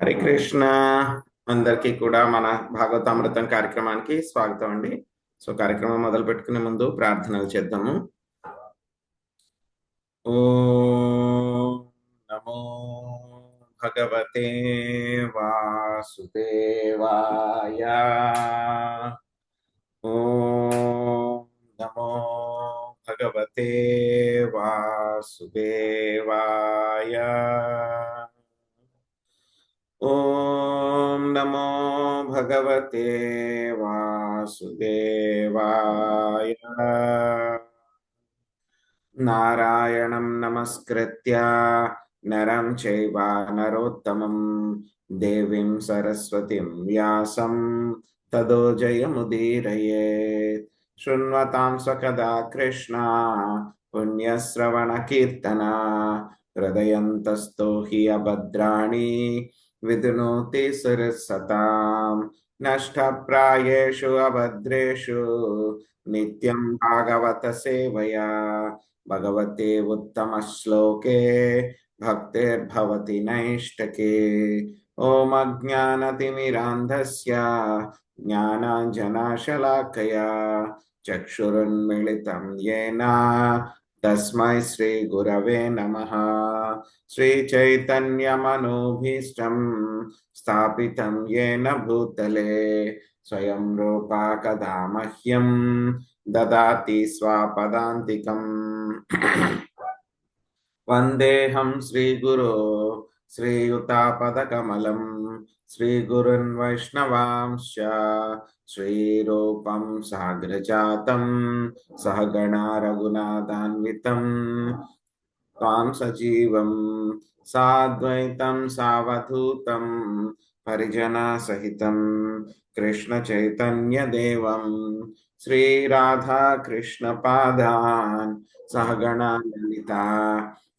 హరే కృష్ణ. అందరికీ కూడా మన భాగవతామృతం కార్యక్రమానికి స్వాగతం అండి. కార్యక్రమం మొదలు పెట్టుకునే ముందు ప్రార్థనలు చేద్దాము. ఓం నమో భగవతే వాసుదేవాయ. ఓం నమో భగవతే వాసుదేవాయ. ఓం నమో భగవతే వాసుదేవాయ. నారాయణం నమస్కృత్య నరం చైవ నరోత్తమం దేవీం సరస్వతిం వ్యాసం తదో జయముదీరయేత్. శృణ్వతాం సకదా కృష్ణ పుణ్యశ్రవణ కీర్తన హృదయంతస్థో హి అభద్రాణి విధునోతి సురసతాం. నష్టప్రాయేషు అభద్రేషు నిత్యం భాగవత సేవయా భగవతే ఉత్తమ శ్లోకే భక్తిర్భవతి నైష్టకే. ఓం అజ్ఞానతిమిరాంధస్య జ్ఞానాంజనాశలాకయా చక్షురున్మిళితం యేన తస్మై శ్రీ గురవే నమః. శ్రీ చైతన్యమనోభీష్టం స్థాపితం యేన భూతలే స్వయం రూపా కదా మహ్యం దదాతి స్వపదాంతికం. వందేహం శ్రీగురో శ్రీయుతాపదకమలం శ్రీగురున్ వైష్ణవాంశ్చ శ్రీరూపం సాగ్రజాతం సహగణా రఘునాథాన్వితం త్వాం సజీవం సాద్వైతం సావధూతం పరిజనా సహితం కృష్ణ చైతన్య దేవం శ్రీ రాధా కృష్ణ పాదాన్ సహగణా లలితా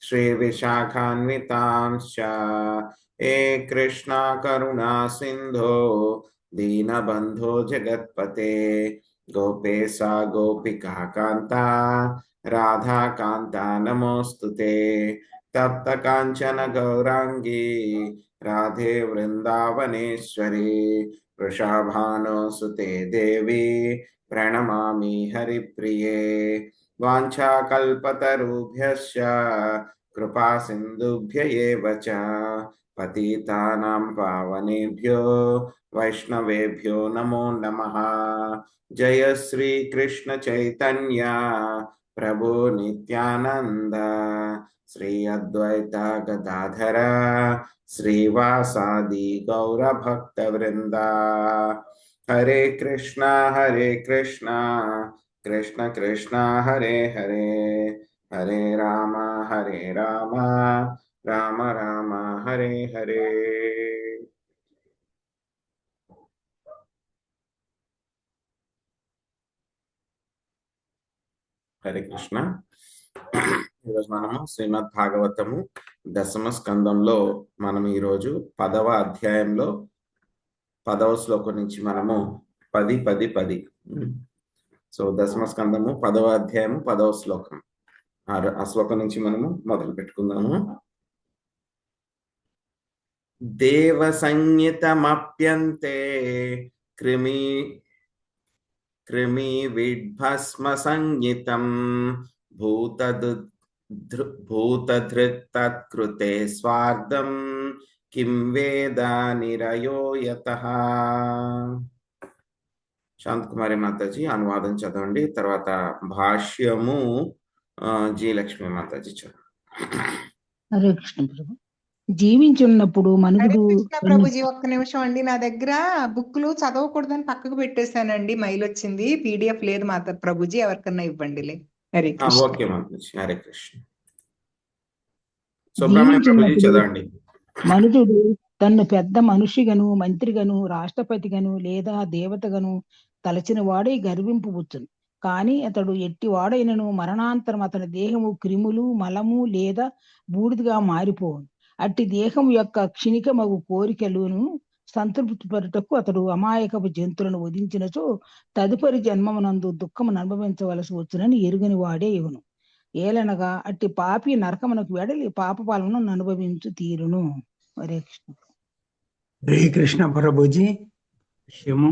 శ్రీ విశాఖాన్వితాంశ్చ. ఏ కృష్ణ కరుణా సింధో దీనబంధో జగత్పతే గోపేశా గోపికా కాంతా రాధా కాంతా నమోస్తుతే. తప్త కాంచన గౌరాంగీ రాధే వృందావనేశ్వరి వృషాభానుసుతే దేవి ప్రణమామి హరిప్రియే. వాంఛాకల్పతరుభ్యశ్చ కృపా సింధుభ్య ఏవ చ పతితానాం పావనేభ్యో వైష్ణవేభ్యో నమో నమః. జయ శ్రీ కృష్ణ చైతన్య ప్రభు నిత్యానంద శ్రీ అద్వైత గదాధర శ్రీవాసాది గౌర భక్త వృంద. హరే కృష్ణ కృష్ణ కృష్ణ హరే హరే హరే రామ రామ రామ హరే హరే. హరే కృష్ణ. ఈరోజు మనము శ్రీమద్ భాగవతము దశమ స్కందంలో మనం ఈరోజు 10వ అధ్యాయంలో 10వ శ్లోకం నుంచి మనము 10. దశమ స్కందము 10వ అధ్యాయము 10వ శ్లోకం. ఆ శ్లోకం నుంచి మనము మొదలు పెట్టుకుందాము. దేవ సంహితమప్యంతే కృమి విడ్భస్మ సంహితం భూతధృత్తత్కృతే స్వార్థం కిం వేద నిరయో యతః. శాంతకుమారి మాతాజీ అనువాదం చదవండి, తర్వాత భాష్యము జీ లక్ష్మీ మాతాజీ చదవండి. హరే కృష్ణ ప్రభు. జీవించున్నప్పుడు మనుగుడు. ప్రభుజీ ఒక్క నిమిషం అండి, నా దగ్గర బుక్లు చదవకూడదని పక్కకు పెట్టేశానండి, మెయిల్ వచ్చింది, పీడిఎఫ్ లేదు మాత ప్రభుజీ, ఎవరికన్నా ఇవ్వండి. హరే కృష్ణ. ఓకే మాతాజీ. హరే కృష్ణ. సుబ్రహ్మణ్య ప్రభుజీ చదవండి. మనుజుడు తన్ను పెద్ద మనిషిగను మంత్రిగను రాష్ట్రపతిగను లేదా దేవతగను తలచిన వాడే గర్వింపవచ్చును. కాని అతడు ఎట్టి వాడైనను మరణాంతరం అతని దేహము క్రిములు మలము లేదా బూడిదగా మారిపోవును. అట్టి దేహం యొక్క క్షణికమగు కోరికలను సంతృప్తి పరుటకు అతడు అమాయకపు జంతువులను వధించినచో తదుపరి జన్మమునందు దుఃఖమును అనుభవించవలసి వచ్చునని ఎరుగని వాడే ఇవును. ఏలనగా అట్టి పాపి నరకమునకు వెడలి పాప పాలనను అనుభవించు తీరును. హరే కృష్ణ. హరే కృష్ణ ప్రభుజీ. విషయము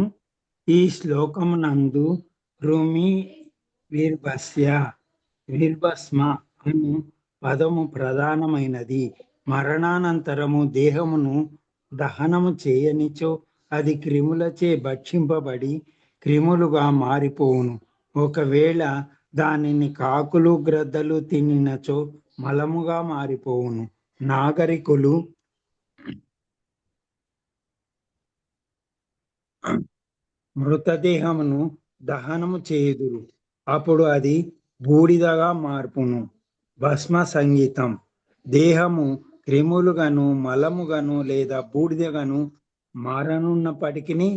ఈ శ్లోకమునందు భూమి వీర్భస్మ అను పదము ప్రధానమైనది. మరణానంతరము దేహమును దహనము చేయనిచో అది క్రిములచే భక్షింపబడి క్రిములుగా మారిపోవును. ఒకవేళ దానిని కాకులు గ్రద్దలు తినినచో మలముగా మారిపోవును. నాగరికులు మృతదేహమును దహనము చేయుదురు, అప్పుడు అది బూడిదగా మార్పును. భస్మ సంగీతం. దేహము క్రిములుగాను మలముగాను లేదా బూడిదగాను మారనున్నప్పటికీ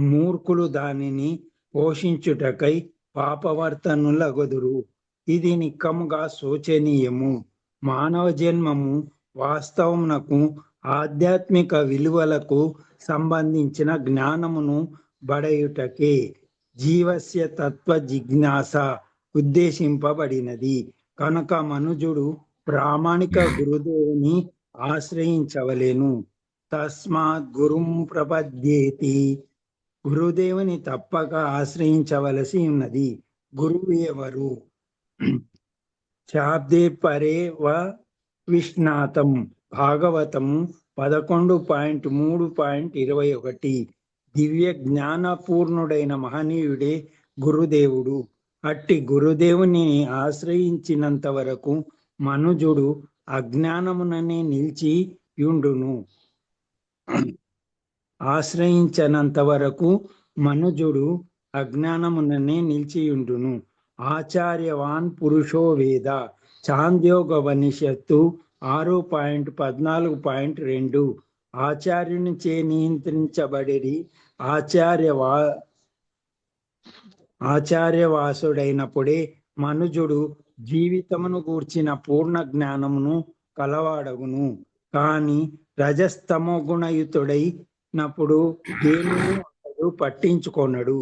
మూర్ఖులు దానిని పోషించుటకై పాపవర్తనులగుదురు. ఇది నిక్కముగా శోచనీయము. మానవ జన్మము వాస్తవమునకు ఆధ్యాత్మిక విలువలకు సంబంధించిన జ్ఞానమును బడయుటకే జీవస్య తత్వ జిజ్ఞాస ఉద్దేశింపబడినది. కనుక మనుజుడు ప్రామాణిక గురుదేవుని ఆశ్రయించవలెను. తస్మాత్ గురుం ప్రపద్యేతి. గురుదేవుని తప్పక ఆశ్రయించవలసి ఉన్నది. గురువు ఎవరు? శాబ్దే పరే వ విష్ణాతం. భాగవతము 11.3.21. దివ్య జ్ఞానపూర్ణుడైన మహనీయుడే గురుదేవుడు. అట్టి గురుదేవుని ఆశ్రయించినంత వరకు మనుజుడు అజ్ఞానముననే నిలిచి యుండును. ఆశ్రయించనంత వరకు మనుజుడు అజ్ఞానముననే నిలిచియుండును. ఆచార్యవాన్ పురుషో వేద. చాంద్యోగోపనిషత్తు 6.14.2. ఆచార్యుని చే నియంత్రించబడి ఆచార్యవాసుడైనప్పుడే మనుజుడు జీవితమును గూర్చిన పూర్ణ జ్ఞానమును కలవాడగును. కాని రజస్తమో గుణయుతుడైనప్పుడు దేనిని అతడు పట్టించుకొనడు.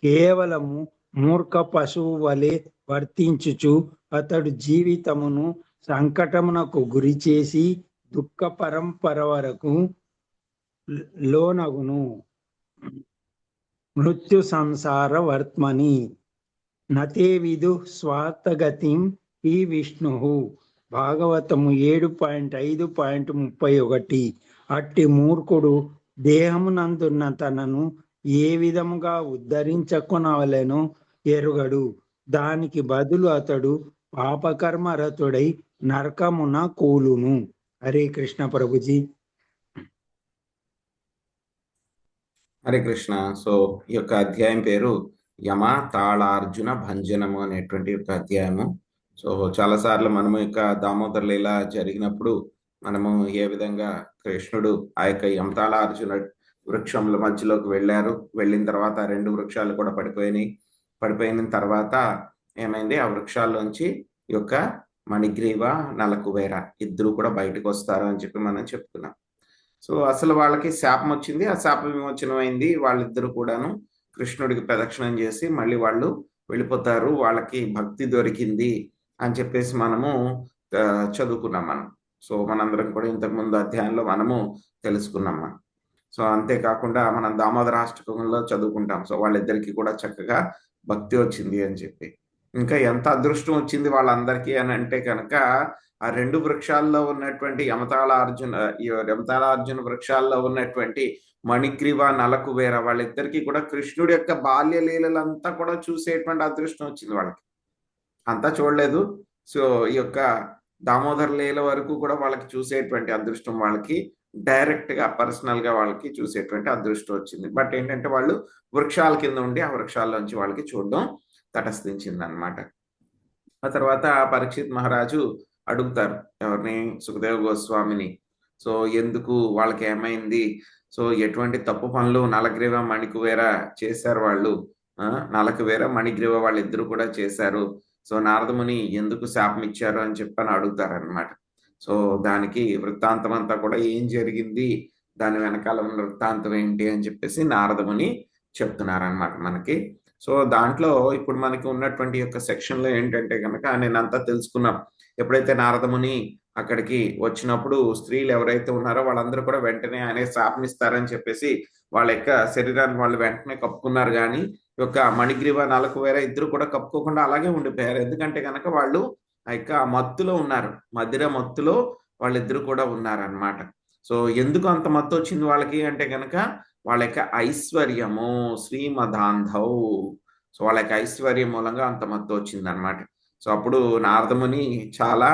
కేవలము మూర్ఖ పశువు వలె వర్తించుచు అతడు జీవితమును సంకటమునకు గురి చేసి దుఃఖ పరంపర వరకు లోనగును. మృత్యు సంసార వర్త్మని నతే విదు స్వార్థగతిం ఈ విష్ణు. భాగవతము 7.5.31. అట్టి మూర్ఖుడు దేహమునందున్న తనను ఏ విధముగా ఉద్ధరించుకొనవలెనో ఎరుగడు. దానికి బదులు అతడు పాపకర్మరతుడై నరకమున కూలును. హరే కృష్ణ ప్రభుజీ. హరే కృష్ణ. సో ఈ యొక్క అధ్యాయం పేరు యమ తాళార్జున భంజనము అనేటువంటి యొక్క అధ్యాయము. సో చాలాసార్లు మనము యొక్క దామోదర లీల జరిగినప్పుడు మనము ఏ విధంగా కృష్ణుడు ఆ యొక్క యమతాళార్జున వృక్షముల మధ్యలోకి వెళ్ళారు. వెళ్ళిన తర్వాత 2 వృక్షాలు కూడా పడిపోయిన తర్వాత ఏమైంది, ఆ వృక్షాల్లోంచి ఈ యొక్క మణిగ్రీవ నలకుబేర ఇద్దరు కూడా బయటకు వస్తారు అని చెప్పి మనం చెప్పుకున్నాం. సో అసలు వాళ్ళకి శాపం వచ్చింది, ఆ శాప విమోచనం అయింది. వాళ్ళిద్దరు కూడాను కృష్ణుడికి ప్రదక్షిణం చేసి మళ్ళీ వాళ్ళు వెళ్ళిపోతారు, వాళ్ళకి భక్తి దొరికింది అని చెప్పేసి మనము చదువుకున్నాం మనం. సో మనందరం కూడా ఇంతకుముందు అధ్యాయంలో మనము తెలుసుకున్నాం మనం. సో అంతేకాకుండా మనం దామోదరాష్టకంలో చదువుకుంటాం. సో వాళ్ళిద్దరికి కూడా చక్కగా భక్తి వచ్చింది అని చెప్పి. ఇంకా ఎంత అదృష్టం వచ్చింది వాళ్ళందరికీ అని అంటే కనుక ఆ 2 వృక్షాల్లో ఉన్నటువంటి యమతాళార్జున వృక్షాల్లో ఉన్నటువంటి మణిగ్రీవ నలకుబేర వాళ్ళిద్దరికీ కూడా కృష్ణుడి యొక్క బాల్య లీలలంతా కూడా చూసేటువంటి అదృష్టం వచ్చింది వాళ్ళకి. అంతా చూడలేదు. సో ఈ యొక్క దామోదర లీల వరకు కూడా వాళ్ళకి చూసేటువంటి అదృష్టం, వాళ్ళకి డైరెక్ట్ గా పర్సనల్ గా వాళ్ళకి చూసేటువంటి అదృష్టం వచ్చింది. బట్ ఏంటంటే వాళ్ళు వృక్షాల కింద ఉండి ఆ వృక్షాల్లోంచి వాళ్ళకి చూడడం తటస్థించింది అనమాట. ఆ తర్వాత పరీక్షిత్ మహారాజు అడుగుతారు ఎవరిని, సుఖదేవ్ గోస్వామిని. సో ఎందుకు, వాళ్ళకి ఏమైంది, సో ఎటువంటి తప్పు పనులు నలగ్రీవ మణికువేర చేశారు వాళ్ళు, నలకువేర మణిగ్రీవ వాళ్ళిద్దరు కూడా చేశారు. సో నారదముని ఎందుకు శాపం ఇచ్చారు అని చెప్పని అడుగుతారనమాట. సో దానికి వృత్తాంతం అంతా కూడా ఏం జరిగింది, దాని వెనకాల ఉన్న వృత్తాంతం ఏంటి అని చెప్పేసి నారదముని చెప్తున్నారనమాట మనకి. సో దాంట్లో ఇప్పుడు మనకి ఉన్నటువంటి యొక్క సెక్షన్లో ఏంటంటే కనుక నేనంతా తెలుసుకున్నాం. ఎప్పుడైతే నారదముని అక్కడికి వచ్చినప్పుడు స్త్రీలు ఎవరైతే ఉన్నారో వాళ్ళందరూ కూడా వెంటనే ఆయన శాపమిస్తారని చెప్పేసి వాళ్ళ యొక్క శరీరాన్ని వాళ్ళు వెంటనే కప్పుకున్నారు. కానీ యొక్క మణిగ్రీవ నలకువేర ఇద్దరు కూడా కప్పుకోకుండా అలాగే ఉండిపోయారు. ఎందుకంటే కనుక వాళ్ళు ఆ యొక్క మత్తులో ఉన్నారు, మదిర మత్తులో వాళ్ళిద్దరు కూడా ఉన్నారనమాట. సో ఎందుకు అంత మత్తు వచ్చింది వాళ్ళకి అంటే కనుక వాళ్ళ యొక్క ఐశ్వర్యము, శ్రీమదాంధౌ. సో వాళ్ళ యొక్క ఐశ్వర్యం మూలంగా అంత మత్తు వచ్చింది అనమాట. సో అప్పుడు నారదముని చాలా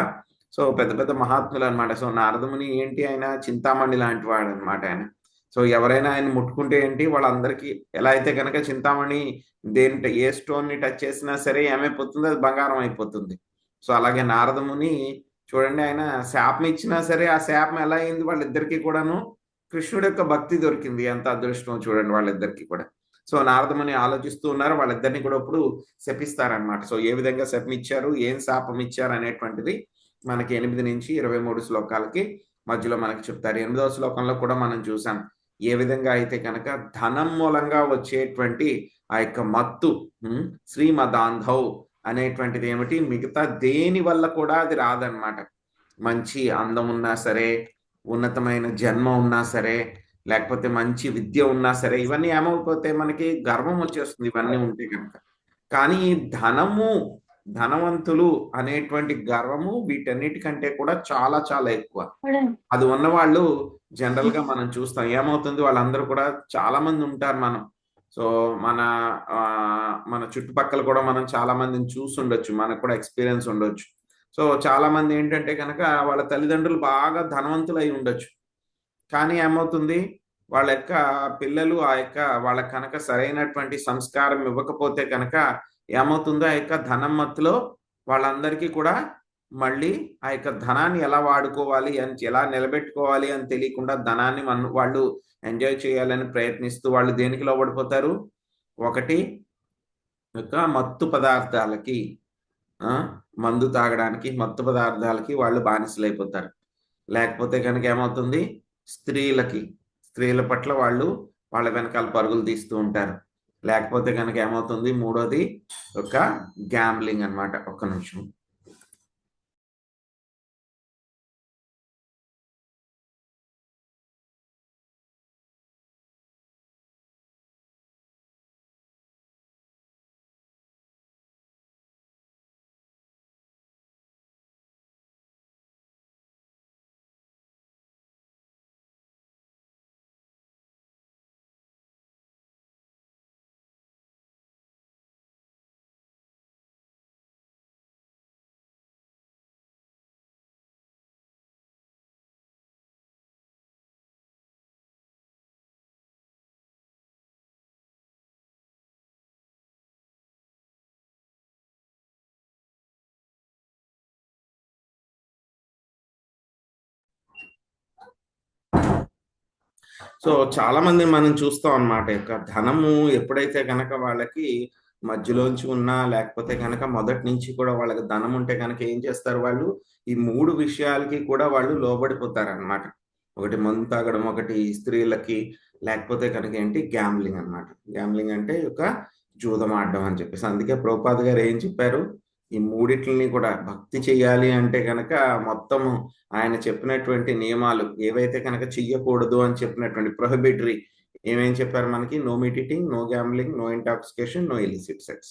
పెద్ద పెద్ద మహాత్ములు అనమాట. సో నారదముని ఏంటి, ఆయన చింతామణి లాంటి వాడు అనమాట ఆయన. సో ఎవరైనా ఆయన ముట్టుకుంటే ఏంటి, వాళ్ళందరికీ ఎలా అయితే కనుక చింతామణి ఏ స్టోన్ ని టచ్ చేసినా సరే ఏమైపోతుంది, అది బంగారం అయిపోతుంది. సో అలాగే నారదముని చూడండి, ఆయన శాపం ఇచ్చినా సరే ఆ శాపం ఎలా అయింది, వాళ్ళిద్దరికీ కూడాను కృష్ణుడి యొక్క భక్తి దొరికింది. ఎంత అదృష్టం చూడండి వాళ్ళిద్దరికీ కూడా. సో నారదముని ఆలోచిస్తూ ఉన్నారు, వాళ్ళిద్దరిని కూడా ఇప్పుడు శపిస్తారనమాట. సో ఏ విధంగా శపం ఇచ్చారు, ఏం శాపం ఇచ్చారు అనేటువంటిది మనకి 8 నుంచి 23 శ్లోకాలకి మధ్యలో మనకి చెప్తారు. 8వ శ్లోకంలో కూడా మనం చూసాం ఏ విధంగా అయితే కనుక ధనం మూలంగా వచ్చేటువంటి ఆ యొక్క మత్తు, శ్రీమదాంధౌ అనేటువంటిది ఏమిటి, మిగతా దేని వల్ల కూడా అది రాదనమాట. మంచి అందం ఉన్నా సరే, ఉన్నతమైన జన్మ ఉన్నా సరే, లేకపోతే మంచి విద్య ఉన్నా సరే, ఇవన్నీ ఏమైపోతే మనకి గర్వం వచ్చేస్తుంది ఇవన్నీ ఉంటే కనుక. కానీ ధనము, ధనవంతులు అనేటువంటి గర్వము వీటన్నిటికంటే కూడా చాలా చాలా ఎక్కువ. అది ఉన్నవాళ్ళు జనరల్ గా మనం చూస్తాం ఏమవుతుంది, వాళ్ళందరూ కూడా చాలా మంది ఉంటారు. మనం సో మన చుట్టుపక్కల కూడా మనం చాలా మందిని చూసి ఉండొచ్చు, మనకు కూడా ఎక్స్పీరియన్స్ ఉండొచ్చు. సో చాలా మంది ఏంటంటే కనుక వాళ్ళ తల్లిదండ్రులు బాగా ధనవంతులు అయి ఉండొచ్చు, కానీ ఏమవుతుంది, వాళ్ళ యొక్క పిల్లలు ఆ యొక్క వాళ్ళకి కనుక సరైనటువంటి సంస్కారం ఇవ్వకపోతే కనుక ఏమవుతుందో, ఆ యొక్క ధనం మత్తులో వాళ్ళందరికీ కూడా మళ్ళీ ఆ యొక్క ధనాన్ని ఎలా వాడుకోవాలి అని, ఎలా నిలబెట్టుకోవాలి అని తెలియకుండా ధనాన్ని వాళ్ళు ఎంజాయ్ చేయాలని ప్రయత్నిస్తూ వాళ్ళు దేనికి లోబడిపోతారు, ఒకటి యొక్క మత్తు పదార్థాలకి, మందు తాగడానికి, మత్తు పదార్థాలకి వాళ్ళు బానిసలైపోతారు. లేకపోతే కనుక ఏమవుతుంది, స్త్రీల పట్ల వాళ్ళు వాళ్ళ వెనకాల పరుగులు తీస్తూ ఉంటారు. లేకపోతే కనుక ఏమవుతుంది, మూడోది ఒక గ్యాంబ్లింగ్ అన్నమాట. ఒక్క నిమిషం. సో చాలా మంది మనం చూస్తాం అన్నమాట. యొక్క ధనము ఎప్పుడైతే కనుక వాళ్ళకి మధ్యలోంచి ఉన్నా, లేకపోతే కనుక మొదటి నుంచి కూడా వాళ్ళకి ధనం ఉంటే కనుక ఏం చేస్తారు, వాళ్ళు ఈ 3 విషయాలకి కూడా వాళ్ళు లోబడిపోతారనమాట. ఒకటి మందు తాగడం, ఒకటి స్త్రీలకి, లేకపోతే కనుక ఏంటి గ్యాంబ్లింగ్ అన్నమాట. గ్యాంబ్లింగ్ అంటే యొక్క జూదం ఆడడం అని చెప్పేసి. అందుకే ప్రభుపాద గారు ఏం చెప్పారు, ఈ మూడిట్లని కూడా భక్తి చెయ్యాలి అంటే కనుక మొత్తము ఆయన చెప్పినటువంటి నియమాలు ఏవైతే కనుక చెయ్యకూడదు అని చెప్పినటువంటి ప్రొహిబిటరీ ఏమేం చెప్పారు మనకి, no meat eating, no gambling, no intoxication, no illicit sex.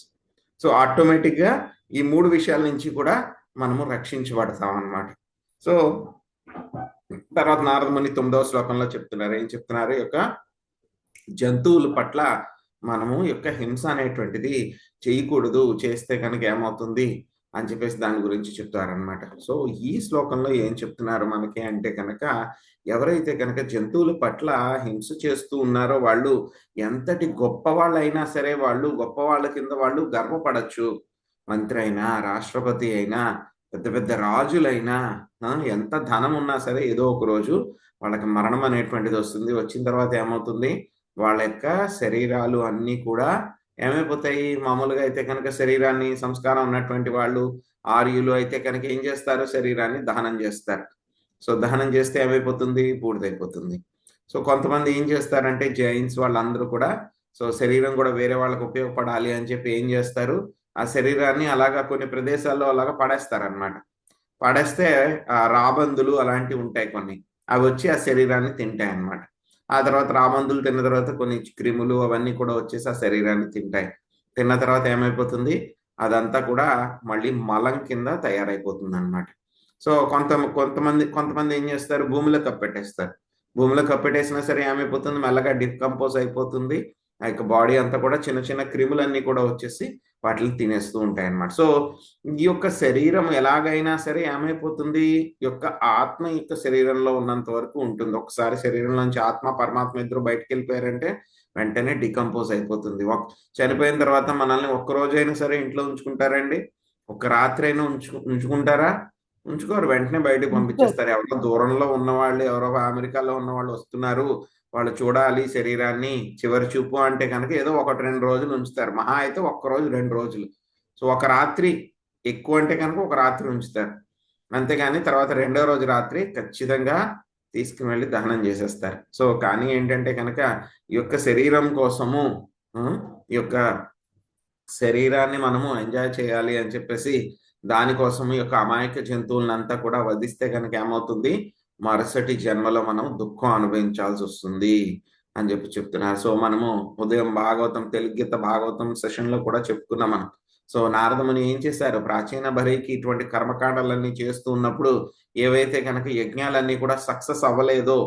So automatic గా ఈ 3 విషయాల నుంచి కూడా మనము రక్షించబడతాం అన్నమాట. సో తర్వాత నారదముని 9వ శ్లోకంలో చెప్తున్నారు, ఏం చెప్తున్నారు, యొక్క జంతువుల పట్ల మనము యొక్క హింస అనేటువంటిది చేయకూడదు, చేస్తే కనుక ఏమవుతుంది అని చెప్పేసి దాని గురించి చెప్తారనమాట. సో ఈ శ్లోకంలో ఏం చెప్తున్నారు మనకి అంటే కనుక, ఎవరైతే కనుక జంతువుల పట్ల హింస చేస్తూ ఉన్నారో వాళ్ళు ఎంతటి గొప్ప వాళ్ళైనా సరే, వాళ్ళు గొప్ప వాళ్ళ కింద వాళ్ళు గర్వపడచ్చు. మంత్రి అయినా, రాష్ట్రపతి అయినా, పెద్ద పెద్ద రాజులైనా, ఎంత ధనం ఉన్నా సరే ఏదో ఒక రోజు వాళ్ళకి మరణం అనేటువంటిది వస్తుంది. వచ్చిన తర్వాత ఏమవుతుంది, వాళ్ళ యొక్క శరీరాలు అన్నీ కూడా ఏమైపోతాయి. మామూలుగా అయితే కనుక శరీరాన్ని, సంస్కారం ఉన్నటువంటి వాళ్ళు, ఆర్యులు అయితే కనుక ఏం చేస్తారు, శరీరాన్ని దహనం చేస్తారు. సో దహనం చేస్తే ఏమైపోతుంది, బూడిదైపోతుంది. సో కొంతమంది ఏం చేస్తారంటే జైన్స్ వాళ్ళందరూ కూడా, సో శరీరం కూడా వేరే వాళ్ళకి ఉపయోగపడాలి అని చెప్పి ఏం చేస్తారు, ఆ శరీరాన్ని అలాగా కొన్ని ప్రదేశాల్లో అలాగా పడేస్తారనమాట. పడేస్తే ఆ రాబందులు అలాంటివి ఉంటాయి కొన్ని, అవి వచ్చి ఆ శరీరాన్ని తింటాయి అన్నమాట. ఆ తర్వాత రాబందులు తిన్న తర్వాత కొన్ని క్రిములు అవన్నీ కూడా వచ్చేసి ఆ శరీరాన్ని తింటాయి. తిన్న తర్వాత ఏమైపోతుంది, అదంతా కూడా మళ్ళీ మలం కింద తయారైపోతుంది అన్నమాట. సో కొంతమంది ఏం చేస్తారు, భూమిలో కప్పెట్టేస్తారు. భూమిలో కప్పెట్టేసినా సరే ఏమైపోతుంది, మెల్లగా డికంపోజ్ అయిపోతుంది. ఆ యొక్క బాడీ అంతా కూడా చిన్న చిన్న క్రిములన్నీ కూడా వచ్చేసి వాటిని తినేస్తూ ఉంటాయి అన్నమాట. సో ఈ యొక్క శరీరం ఎలాగైనా సరే ఏమైపోతుంది, ఈ యొక్క ఆత్మ ఈ యొక్క శరీరంలో ఉన్నంత వరకు ఉంటుంది. ఒకసారి శరీరంలోంచి ఆత్మ పరమాత్మ ఇద్దరు బయటకు వెళ్ళిపోయారంటే వెంటనే డికంపోజ్ అయిపోతుంది. చనిపోయిన తర్వాత మనల్ని ఒక్క రోజైనా సరే ఇంట్లో ఉంచుకుంటారండి? ఒక రాత్రి అయినా ఉంచుకుంటారా? ఉంచుకోరు. వెంటనే బయటకు పంపించేస్తారు. ఎవరో దూరంలో ఉన్నవాళ్ళు, ఎవరో అమెరికాలో ఉన్న వాళ్ళు వస్తున్నారు, వాళ్ళు చూడాలి శరీరాన్ని, చివరి చూపు అంటే కనుక ఏదో 1-2 రోజులు ఉంచుతారు. మహా అయితే ఒక్కరోజు 2 రోజులు. సో ఒక రాత్రి, ఎక్కువ అంటే కనుక ఒక రాత్రి ఉంచుతారు. అంతేగాని తర్వాత రెండో రోజు రాత్రి ఖచ్చితంగా తీసుకుని వెళ్ళి దహనం చేసేస్తారు. సో కానీ ఏంటంటే కనుక ఈ యొక్క శరీరం కోసము ఈ యొక్క శరీరాన్ని మనము ఎంజాయ్ చేయాలి అని చెప్పేసి దానికోసం ఈ యొక్క అమాయక జంతువులంతా కూడా వధిస్తే కనుక ఏమవుతుంది, మరుసటి జన్మలో మనం దుఃఖం అనుభవించాల్సి వస్తుంది అని చెప్తున్నారు. సో మనము ఉదయం భాగవతం, తెలుగు గీత భాగవతం సెషన్ లో కూడా చెప్పుకున్నాం మనం. సో నారదముని ఏం చేశారు, ప్రాచీన భరికి ఇటువంటి కర్మకాండాలన్నీ చేస్తూ ఉన్నప్పుడు ఏవైతే కనుక యజ్ఞాలన్నీ కూడా సక్సెస్ అవ్వలేదో,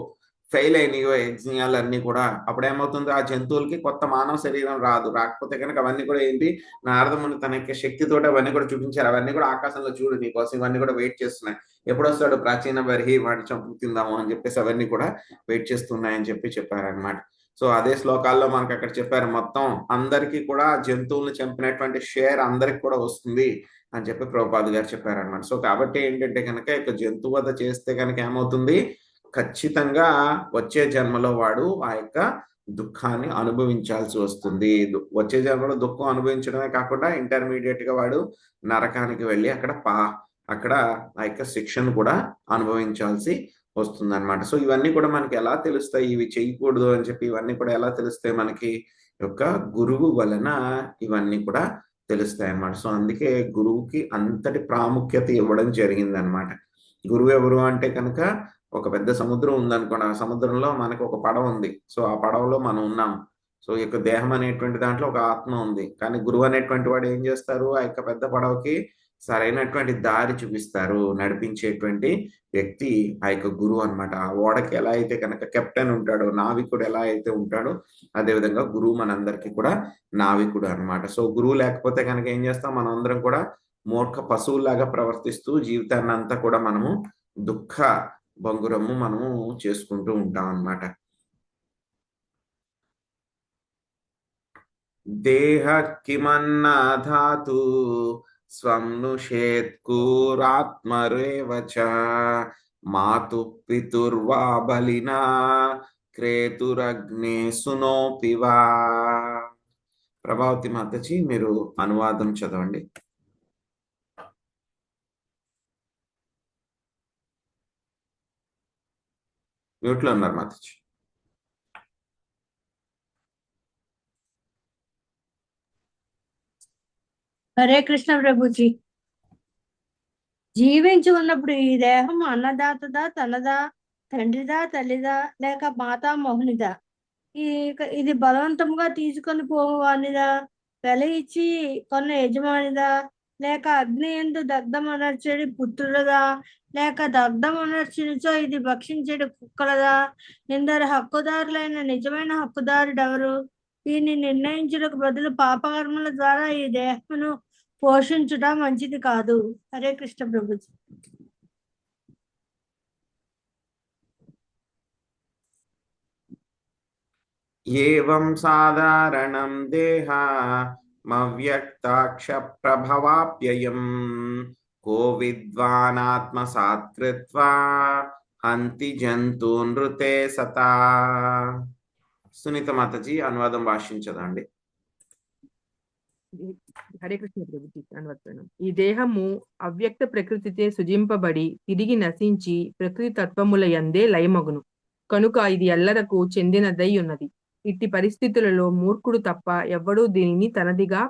ఫెయిల్ అయినాయో యజ్ఞాలన్నీ కూడా, అప్పుడేమవుతుంది, ఆ జంతువులకి కొత్త మానవ శరీరం రాకపోతే కనుక అవన్నీ కూడా ఏంటి, నారదముని తన యొక్క శక్తితోటి అవన్నీ కూడా చూపించారు. అవన్నీ కూడా ఆకాశంలో చూడు నీకోసం ఇవన్నీ కూడా వెయిట్ చేస్తున్నాయి, ఎప్పుడు వస్తాడు ప్రాచీన బర్హి, వాడిని చంపు తిందాము అని చెప్పేసి అవన్నీ కూడా వెయిట్ చేస్తున్నాయని చెప్పారనమాట. సో అదే శ్లోకాల్లో మనకు అక్కడ చెప్పారు, మొత్తం అందరికీ కూడా జంతువులను చంపినటువంటి షేర్ అందరికి కూడా వస్తుంది అని చెప్పి ప్రభుపాద గారు చెప్పారనమాట. సో కాబట్టి ఏంటంటే కనుక ఇక జంతువధ చేస్తే కనుక ఏమవుతుంది, ఖచ్చితంగా వచ్చే జన్మలో వాడు ఆ యొక్క దుఃఖాన్ని అనుభవించాల్సి వస్తుంది. వచ్చే జన్మలో దుఃఖం అనుభవించడమే కాకుండా ఇంటర్మీడియట్ గా వాడు నరకానికి వెళ్ళి అక్కడ ఆ యొక్క శిక్షను కూడా అనుభవించాల్సి వస్తుంది అనమాట. సో ఇవన్నీ కూడా మనకి ఎలా తెలుస్తాయి, ఇవి చేయకూడదు అని చెప్పి ఇవన్నీ కూడా ఎలా తెలుస్తాయి, మనకి యొక్క గురువు వలన ఇవన్నీ కూడా తెలుస్తాయి అన్నమాట. సో అందుకే గురువుకి అంతటి ప్రాముఖ్యత ఇవ్వడం జరిగింది అనమాట. గురువు ఎవరు అంటే కనుక, ఒక పెద్ద సముద్రం ఉందనుకోండి, ఆ సముద్రంలో మనకు ఒక పడవ ఉంది. సో ఆ పడవలో మనం ఉన్నాం. సో ఈ యొక్క దేహం అనేటువంటి దాంట్లో ఒక ఆత్మ ఉంది. కానీ గురువు అనేటువంటి వాడు ఏం చేస్తారు, ఆ యొక్క పెద్ద పడవకి సరైనటువంటి దారి చూపిస్తారు. నడిపించేటువంటి వ్యక్తి ఆ యొక్క గురువు అనమాట. ఆ ఓడకి ఎలా అయితే కనుక కెప్టెన్ ఉంటాడో, నావికుడు ఎలా అయితే ఉంటాడో, అదేవిధంగా గురువు మనందరికీ కూడా నావికుడు అనమాట. సో గురువు లేకపోతే కనుక ఏం చేస్తాం, మనం అందరం కూడా మూర్ఖ పశువులాగా ప్రవర్తిస్తూ జీవితాన్ని అంతా కూడా మనము దుఃఖ భంగురము మనము చేసుకుంటూ ఉంటాం అన్నమాట. దేహ కిమన్నా ధాతు స్వం నుషేత్కూరాత్మరేవ చ మాతు పితుర్వా బలినా క్రేతురగ్నే సునోపివా. ప్రభావతి మాతజీ మీరు అనువాదం చదవండి. మ్యూట్లో ఉన్నారు మాతజీ. హరే కృష్ణ ప్రభుజీ. జీవించి ఉన్నప్పుడు ఈ దేహం అన్నదాతదా, తనదా, తండ్రిదా, తల్లిదా, లేక మాతామోహనిదా? ఇది బలవంతంగా తీసుకొని పోవానిదా, వెల ఇచ్చి కొన్న యజమానిదా, లేక అగ్ని ఎందు దగ్ధమనర్చడి పుత్రులదా, లేక దగ్ధమనర్చినచో ఇది భక్షించడి కుక్కలదా? ఇందరు హక్కుదారులైన నిజమైన హక్కుదారుడెవరు? దీన్ని నిర్ణయించుటకు బదులు పాపకర్మల ద్వారా ఈ దేహమును పోషించుట మంచిది కాదు. హరే కృష్ణ ప్రభుజీ. ఏవం సాధారణం దేహమవ్యక్తాక్ష ప్రభవాప్యయం కో విద్వానాత్మసాత్కృత్వా హంతి జంతూనృతే సతా. సునీత మాతజీ అనువాదం భాషించదండి. హరే కృష్ణ ప్రభుజీ. అనువర్తనం. ఈ దేహము అవ్యక్త ప్రకృతితే సృజింపబడి తిరిగి నశించి ప్రకృతి తత్వముల యందే లయమగును కనుక ఇది ఎల్లరకు చెందినదై ఉన్నది. ఇట్టి పరిస్థితులలో మూర్ఖుడు తప్ప ఎవ్వడూ దీనిని తనదిగా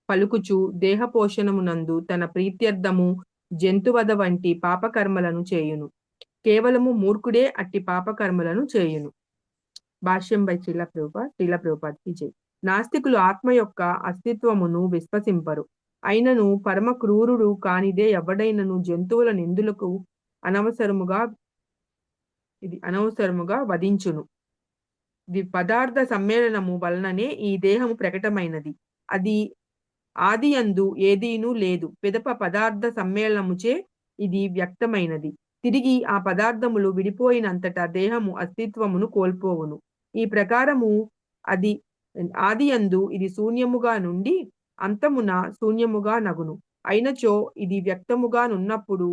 పలుకుచు దేహ పోషణమునందు తన ప్రీత్యర్థము జంతువధ వంటి పాపకర్మలను చేయును. కేవలము మూర్ఖుడే అట్టి పాపకర్మలను చేయును. భాష్యం బై శ్రీల ప్రభుపాద్కి జై. నాస్తికులు ఆత్మ యొక్క అస్తిత్వమును విశ్వసింపరు. అయినను పరమ క్రూరుడు కానిదే ఎవడైనను జంతువుల నిందులకు అనవసరముగా వధించును. పదార్థ సమ్మేళనము వలననే ఈ దేహము ప్రకటమైనది. అది ఆది యందు ఏదీనూ లేదు. పిదప పదార్థ సమ్మేళనముచే ఇది వ్యక్తమైనది. తిరిగి ఆ పదార్థములు విడిపోయినంతటా దేహము అస్తిత్వమును కోల్పోవును. ఈ ప్రకారము అది ఆది యందు ఇది శూన్యముగా నుండి అంతమున శూన్యముగా నగును. అయినచో ఇది వ్యక్తముగా నున్నప్పుడు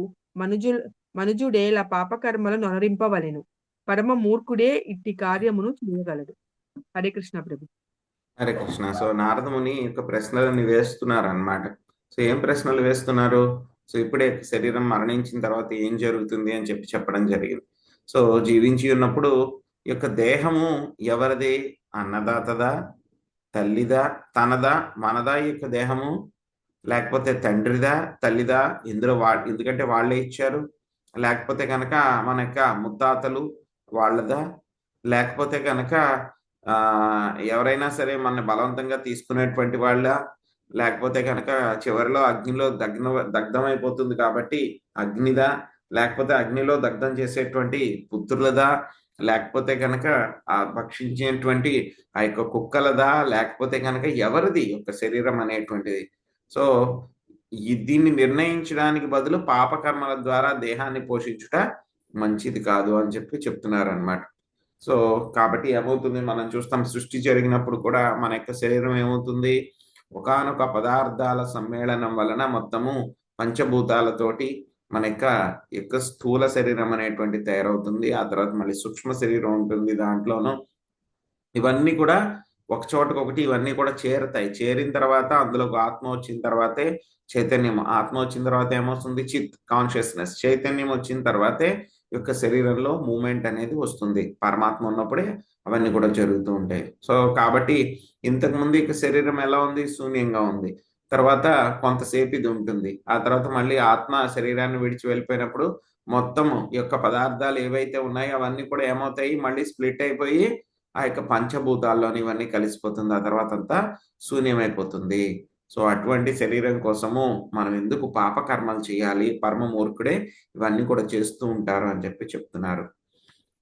మనుజుడేల పాపకర్మలను నొనరింపవలెను. పరమ మూర్ఖుడే ఇట్టి కార్యమును చేయగలడు. హరే కృష్ణ ప్రభు. హరే కృష్ణ. సో నారద ముని యొక్క ప్రశ్నలని వేస్తున్నారు అన్నమాట. సో ఏం ప్రశ్నలు వేస్తున్నారు? సో ఇప్పుడే శరీరం మరణించిన తర్వాత ఏం జరుగుతుంది అని చెప్పడం జరిగింది. సో జీవించి ఉన్నప్పుడు ఈ యొక్క దేహము ఎవరిది? అన్నదాతదా, తల్లిదా, తనదా, మనదా ఈ యొక్క దేహము? లేకపోతే తండ్రిదా, తల్లిదా? ఇందులో ఎందుకంటే వాళ్ళే ఇచ్చారు. లేకపోతే కనుక మన యొక్క ముత్తాతలు వాళ్ళదా? లేకపోతే కనుక ఎవరైనా సరే మన బలవంతంగా తీసుకునేటువంటి వాళ్ళ? లేకపోతే కనుక చివరిలో అగ్నిలో దగ్ధమైపోతుంది కాబట్టి అగ్నిదా? లేకపోతే అగ్నిలో దగ్ధం చేసేటువంటి పుత్రులదా? లేకపోతే కనుక ఆ భక్షించేటువంటి ఆ యొక్క కుక్కలదా? లేకపోతే కనుక ఎవరిది యొక్క శరీరం అనేటువంటిది? సో దీన్ని నిర్ణయించడానికి బదులు పాపకర్మల ద్వారా దేహాన్ని పోషించుట మంచిది కాదు అని చెప్తున్నారు అన్నమాట. సో కాబట్టి ఏమవుతుంది, మనం చూస్తాం సృష్టి జరిగినప్పుడు కూడా మన యొక్క శరీరం ఏమవుతుంది, ఒకానొక పదార్థాల సమ్మేళనం వలన మొత్తము పంచభూతాలతోటి మన యొక్క స్థూల శరీరం అనేటువంటి తయారవుతుంది. ఆ తర్వాత మళ్ళీ సూక్ష్మ శరీరం ఉంటుంది దాంట్లోనూ. ఇవన్నీ కూడా ఒక చోటకొకటి ఇవన్నీ కూడా చేరుతాయి. చేరిన తర్వాత అందులో ఆత్మ వచ్చిన తర్వాతే చైతన్యం. ఆత్మ వచ్చిన తర్వాత ఏమొస్తుంది? చిత్, కాన్షియస్నెస్. చైతన్యం వచ్చిన తర్వాతే యొక్క శరీరంలో మూమెంట్ అనేది వస్తుంది. పరమాత్మ ఉన్నప్పుడే అవన్నీ కూడా జరుగుతూ ఉంటాయి. సో కాబట్టి ఇంతకుముందు యొక్క శరీరం ఎలా ఉంది? శూన్యంగా ఉంది. తర్వాత కొంతసేపు ఇది ఉంటుంది. ఆ తర్వాత మళ్ళీ ఆత్మ శరీరాన్ని విడిచి వెళ్ళిపోయినప్పుడు మొత్తం యొక్క పదార్థాలు ఏవైతే ఉన్నాయో అవన్నీ కూడా ఏమవుతాయి? మళ్ళీ స్ప్లిట్ అయిపోయి ఆ యొక్క పంచభూతాల్లోని ఇవన్నీ కలిసిపోతుంది. ఆ తర్వాత అంతా శూన్యమైపోతుంది. సో అటువంటి శరీరం కోసము మనం ఎందుకు పాపకర్మలు చేయాలి? పరమ మూర్ఖుడే ఇవన్నీ కూడా చేస్తూ ఉంటారు అని చెప్తున్నారు.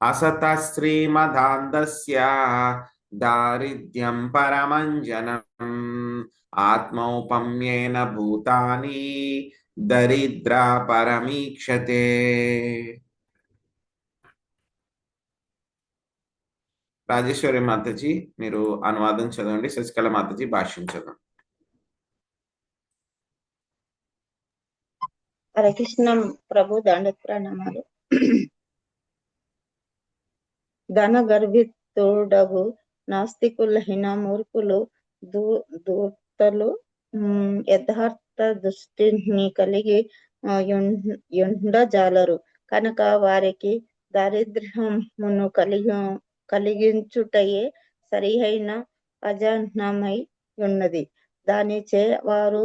అసత శ్రీమదాంధస్య దారిద్ర్యం పరమంజనం ఆత్మౌపమ్యేన భూతాని దరిద్ర పరమీక్షతే. రాజేశ్వరి మాతాజీ మీరు అనువాదం చదవండి, శశికళ మాతాజీ భాష్యం చదవండి. హరే కృష్ణ ప్రభు. దండత్ ప్రణామాలు. ధన గర్భితుడగు నాస్తికులైన మూర్ఖులు దూర్తలు యథార్థ దృష్టిని కలిగి ఉండజాలరు కనుక వారికి దారిద్ర్యమును కలిగించుటయే సరియైన అజానమై ఉన్నది. దానిచే వారు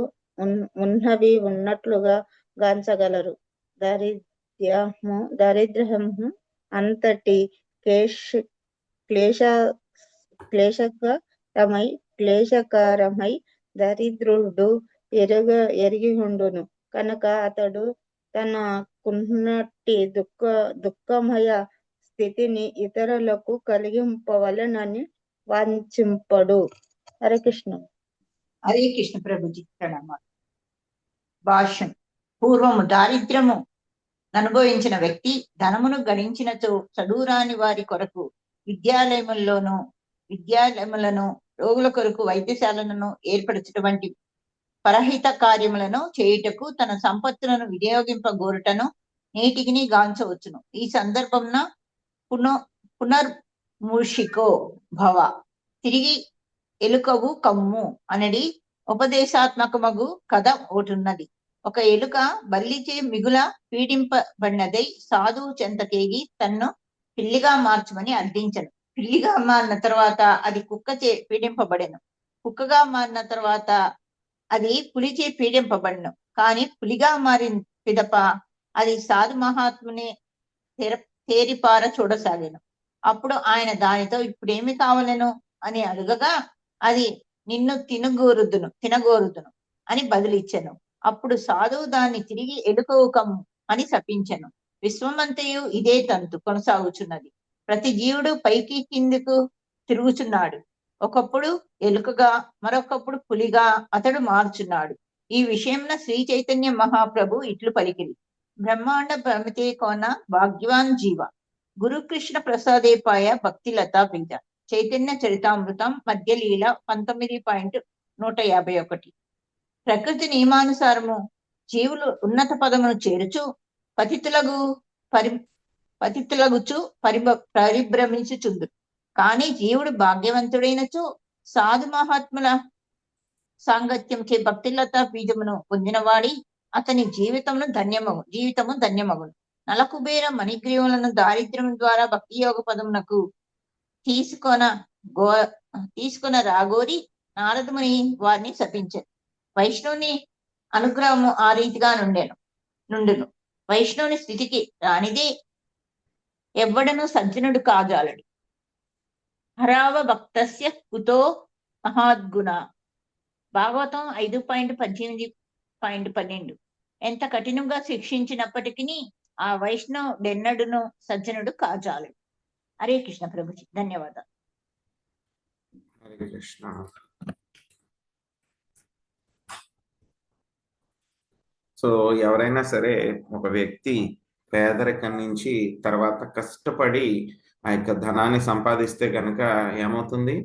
ఉన్నవి ఉన్నట్లుగా గాంచగలరు. దారిద్ర్యము అంతటి క్లేశకరమై దరిద్రుడు ఎరిగి ఉండును కనుక అతడు తనకున్నట్టి దుఃఖమయ స్థితిని ఇతరులకు కలిగింపవలనని వాంఛింపడు. హరే కృష్ణ. హరే కృష్ణ ప్రభుజీ ప్రణామాలు. భాష్యం. పూర్వము దారిద్ర్యము అనుభవించిన వ్యక్తి ధనమును గణించినచో చదువురాని వారి కొరకు విద్యాలయములను రోగుల కొరకు వైద్యశాలను ఏర్పరచుటువంటి పరహిత కార్యములను చేయుటకు తన సంపత్తులను వినియోగింపగోరుటను నేటికిని గాంచవచ్చును. ఈ సందర్భంన పునర్మూషికో భవ, తిరిగి ఎలుకవు కమ్ము అనడి ఉపదేశాత్మకమగు కథ ఒకటున్నది. ఒక ఎలుక బల్లిచే మిగుల పీడింపబడినదై సాధువు చెంతకేగి తన్ను పిల్లిగా మార్చమని అర్థించను. పిల్లిగా మారిన తర్వాత అది కుక్కచే పీడింపబడెను. కుక్కగా మారిన తర్వాత అది పులిచే పీడింపబడను. కానీ పులిగా మారిన పిదప అది సాధు మహాత్ముని తేరిపార చూడసాగాను. అప్పుడు ఆయన దానితో ఇప్పుడేమి కావాలను అని అడగగా అది నిన్ను తినగోరుదును అని బదులిచ్చాను. అప్పుడు సాధువు దాన్ని తిరిగి ఎలుకవు కమ్ము అని శపించెను. విశ్వమంతయు ఇదే తంతు కొనసాగుచున్నది. ప్రతి జీవుడు పైకి కిందకు తిరుగుచున్నాడు. ఒకప్పుడు ఎలుకగా మరొకప్పుడు పులిగా అతడు మారుచున్నాడు. ఈ విషయంలో శ్రీ చైతన్య మహాప్రభు ఇట్లు పలికిరి. బ్రహ్మాండ భ్రమితే కోన భాగ్యవాన్ జీవ గురుకృష్ణ ప్రసాదేపాయ భక్తి లతా బీజ చైతన్య చరితామృతం మధ్యలీల 19.151. ప్రకృతి నియమానుసారము జీవులు ఉన్నత పదమును చేరుచు పతితులగుచు పరిభ్రమించుచుందు. కానీ జీవుడు భాగ్యవంతుడైనచో సాధు మహాత్ముల సాంగత్యంచే భక్తిలతా బీజమును పొందినవాడి అతని జీవితము ధన్యమగును. నలకుబేర మణిగ్రీవులను దారిద్ర్యం ద్వారా భక్తి యోగ పదమునకు తీసుకొన రాగోరి నారదముని వారిని శపించారు. వైష్ణవుని అనుగ్రహము ఆ రీతిగా నుండును. వైష్ణవుని స్థితికి రానిదే ఎవ్వడను సజ్జనుడు కాజాలడు. హరావ భక్తస్య కుతో మహాద్గుణ భాగవతం 5.18.12. ఎంత కఠినంగా శిక్షించినప్పటికీ ఆ వైష్ణవుడెన్నడును సజ్జనుడు కాజాలడు. హరే కృష్ణ ప్రభుజీ, ధన్యవాదాలు. హరే కృష్ణ. సో ఎవరైనా సరే ఒక వ్యక్తి పేదరికం నుంచి తర్వాత కష్టపడి ఆ యొక్క ధనాన్ని సంపాదిస్తే కనుక ఏమవుతుంది?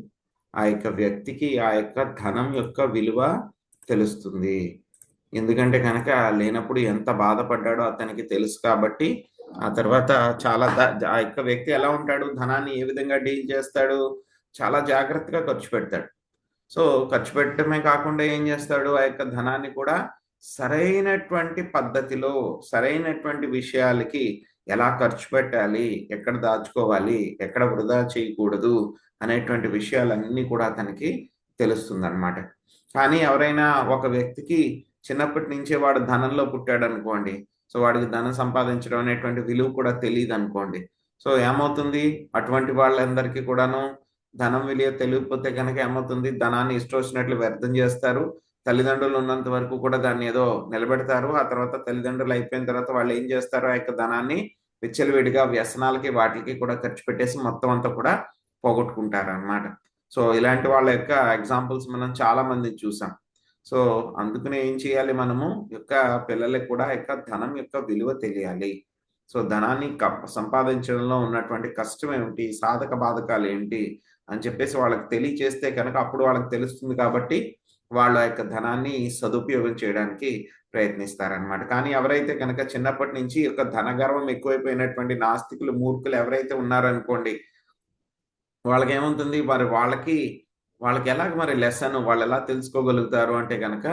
ఆ యొక్క వ్యక్తికి ఆ యొక్క ధనం యొక్క విలువ తెలుస్తుంది. ఎందుకంటే కనుక లేనప్పుడు ఎంత బాధపడ్డాడో అతనికి తెలుసు. కాబట్టి ఆ తర్వాత చాలా ఆ యొక్క వ్యక్తి ఎలా ఉంటాడు, ధనాన్ని ఏ విధంగా డీల్ చేస్తాడు, చాలా జాగ్రత్తగా ఖర్చు పెడతాడు. సో ఖర్చు పెట్టడమే కాకుండా ఏం చేస్తాడు, ఆ యొక్క ధనాన్ని కూడా సరైనటువంటి పద్ధతిలో సరైనటువంటి విషయాలకి ఎలా ఖర్చు పెట్టాలి, ఎక్కడ దాచుకోవాలి, ఎక్కడ వృధా చేయకూడదు అనేటువంటి విషయాలన్నీ కూడా అతనికి తెలుస్తుంది అన్నమాట. కానీ ఎవరైనా ఒక వ్యక్తికి చిన్నప్పటి నుంచే వాడు ధనంలో పుట్టాడు అనుకోండి, సో వాడికి ధనం సంపాదించడం అనేటువంటి విలువ కూడా తెలియదు అనుకోండి. సో ఏమవుతుంది, అటువంటి వాళ్ళందరికీ కూడాను ధనం విలువ తెలియకపోతే కనుక ఏమవుతుంది, ధనాన్ని ఇష్టం వచ్చినట్లు వ్యర్థం చేస్తారు. తల్లిదండ్రులు ఉన్నంత వరకు కూడా దాన్ని ఏదో నిలబెడతారు. ఆ తర్వాత తల్లిదండ్రులు అయిపోయిన తర్వాత వాళ్ళు ఏం చేస్తారు, ఆ యొక్క ధనాన్ని విచ్చలవిడిగా వ్యసనాలకి వాటికి కూడా ఖర్చు పెట్టేసి మొత్తం అంతా కూడా పోగొట్టుకుంటారు అన్నమాట. సో ఇలాంటి వాళ్ళ యొక్క ఎగ్జాంపుల్స్ మనం చాలా మంది చూసాం. సో అందుకనే ఏం చేయాలి, మనము యొక్క పిల్లలకి కూడా యొక్క ధనం యొక్క విలువ తెలియాలి. సో ధనాన్ని సంపాదించడంలో ఉన్నటువంటి కష్టం ఏమిటి, సాధక బాధకాలు ఏంటి అని చెప్పేసి వాళ్ళకి తెలియచేస్తే కనుక అప్పుడు వాళ్ళకి తెలుస్తుంది. కాబట్టి వాళ్ళ యొక్క ధనాన్ని సదుపయోగం చేయడానికి ప్రయత్నిస్తారనమాట. కానీ ఎవరైతే కనుక చిన్నప్పటి నుంచి యొక్క ధనగర్వం ఎక్కువైపోయినటువంటి నాస్తికులు, మూర్ఖులు ఎవరైతే ఉన్నారనుకోండి, వాళ్ళకి ఏముంటుంది, మరి వాళ్ళకి ఎలాగ మరి లెసన్ వాళ్ళు ఎలా తెలుసుకోగలుగుతారు అంటే కనుక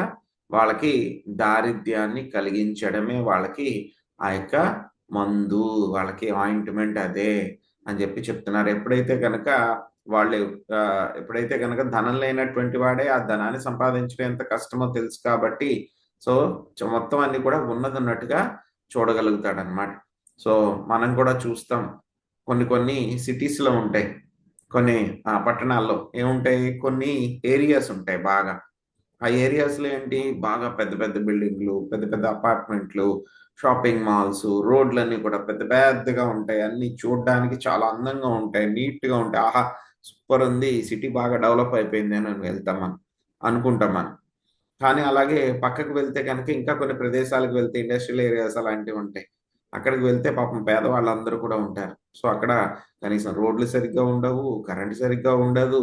వాళ్ళకి దారిద్ర్యాన్ని కలిగించడమే వాళ్ళకి ఆ యొక్క మందు, వాళ్ళకి ఆయింట్మెంట్ అదే అని చెప్పి చెప్తున్నారు. ఎప్పుడైతే కనుక ధనం లేనటువంటి వాడే ఆ ధనాన్ని సంపాదించడం ఎంత కష్టమో తెలుసు కాబట్టి సో మొత్తం అన్ని కూడా ఉన్నట్టుగా చూడగలుగుతాడు అనమాట. సో మనం కూడా చూస్తాం, కొన్ని సిటీస్లో ఉంటాయి, కొన్ని పట్టణాల్లో ఏముంటాయి, కొన్ని ఏరియాస్ ఉంటాయి బాగా. ఆ ఏరియాస్లో ఏంటి, బాగా పెద్ద పెద్ద బిల్డింగ్లు, పెద్ద పెద్ద అపార్ట్మెంట్లు, షాపింగ్ మాల్స్, రోడ్లన్నీ కూడా పెద్ద పెద్దగా ఉంటాయి. అన్ని చూడడానికి చాలా అందంగా ఉంటాయి, నీట్గా ఉంటాయి. ఆహా సూపర్ ఉంది, సిటీ బాగా డెవలప్ అయిపోయింది అని అనుకుంటాం మనం. కానీ అలాగే పక్కకు వెళ్తే కనుక ఇంకా కొన్ని ప్రదేశాలకు వెళ్తే ఇండస్ట్రియల్ ఏరియాస్ అలాంటివి ఉంటాయి. అక్కడికి వెళ్తే పాపం పేదవాళ్ళందరూ కూడా ఉంటారు. సో అక్కడ కనీసం రోడ్లు సరిగ్గా ఉండవు, కరెంట్ సరిగ్గా ఉండదు.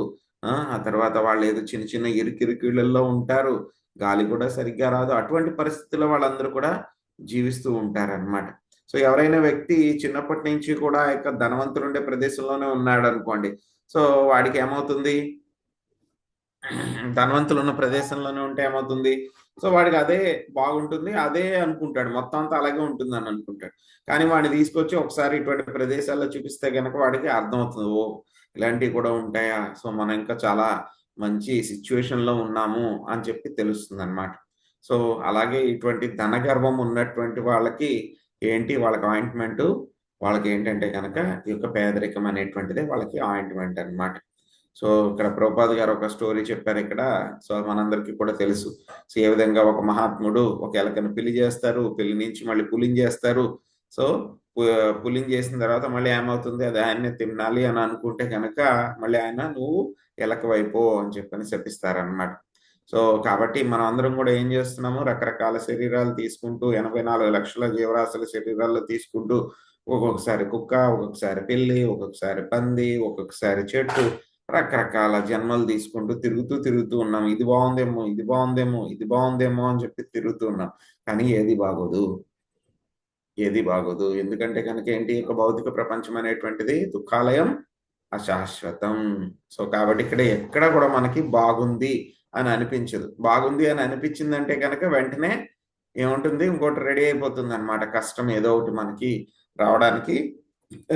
ఆ తర్వాత వాళ్ళు ఏదో చిన్న చిన్న ఇరుకిరుకిళ్ళల్లో ఉంటారు, గాలి కూడా సరిగ్గా రాదు. అటువంటి పరిస్థితుల్లో వాళ్ళందరూ కూడా జీవిస్తూ ఉంటారన్నమాట. సో ఎవరైనా వ్యక్తి చిన్నప్పటి నుంచి కూడా ఆ యొక్క ధనవంతులు ఉండే ప్రదేశంలోనే ఉన్నాడు అనుకోండి, సో వాడికి ఏమవుతుంది, ధనవంతులు ఉన్న ప్రదేశంలోనే ఉంటే ఏమవుతుంది, సో వాడికి అదే బాగుంటుంది, అదే అనుకుంటాడు, మొత్తం అంతా అలాగే ఉంటుంది అని అనుకుంటాడు. కానీ వాడిని తీసుకొచ్చి ఒకసారి ఇటువంటి ప్రదేశాల్లో చూపిస్తే కనుక వాడికి అర్థమవుతుంది, ఓ ఇలాంటివి కూడా ఉంటాయా, సో మనం ఇంకా చాలా మంచి సిచ్యువేషన్లో ఉన్నాము అని చెప్పి తెలుస్తుంది అనమాట. సో అలాగే ఇటువంటి ధన గర్వం ఉన్నటువంటి వాళ్ళకి ఏంటి, వాళ్ళకి ఆయింట్మెంట్, వాళ్ళకి ఏంటంటే కనుక ఈ యొక్క పేదరికం అనేటువంటిదే వాళ్ళకి ఆయింట్మెంట్ అన్నమాట. సో ఇక్కడ ప్రభుపాద్ గారు ఒక స్టోరీ చెప్పారు ఇక్కడ. సో మనందరికీ కూడా తెలుసు. సో ఏ విధంగా ఒక మహాత్ముడు ఒక ఎలకను పెళ్లి చేస్తారు, పెళ్లి నుంచి మళ్ళీ పులింగ్ చేస్తారు. సో పులింగ్ చేసిన తర్వాత మళ్ళీ ఏమవుతుంది, అది ఆయన్నే తినాలి అని అనుకుంటే కనుక మళ్ళీ ఆయన నువ్వు ఎలకవైపో అని చెప్పని శపిస్తారనమాట. సో కాబట్టి మనం అందరం కూడా ఏం చేస్తున్నాము, రకరకాల శరీరాలు తీసుకుంటూ 84 లక్షల జీవరాశుల శరీరాలు తీసుకుంటూ ఒక్కొక్కసారి కుక్క, ఒక్కొక్కసారి పిల్లి, ఒక్కొక్కసారి పంది, ఒక్కొక్కసారి చెట్టు, రకరకాల జన్మలు తీసుకుంటూ తిరుగుతూ ఉన్నాం. ఇది బాగుందేమో, ఇది బాగుందేమో, ఇది బాగుందేమో అని చెప్పి తిరుగుతూ ఉన్నాం. కానీ ఏది బాగోదు. ఎందుకంటే కనుక ఏంటి, ఒక భౌతిక ప్రపంచం అనేటువంటిది దుఃఖాలయం, అశాశ్వతం. సో కాబట్టి ఇక్కడ ఎక్కడ కూడా మనకి బాగుంది అని అనిపించదు. బాగుంది అని అనిపించిందంటే కనుక వెంటనే ఏముంటుంది, ఇంకోటి రెడీ అయిపోతుంది అనమాట. కష్టం ఏదో ఒకటి మనకి రావడానికి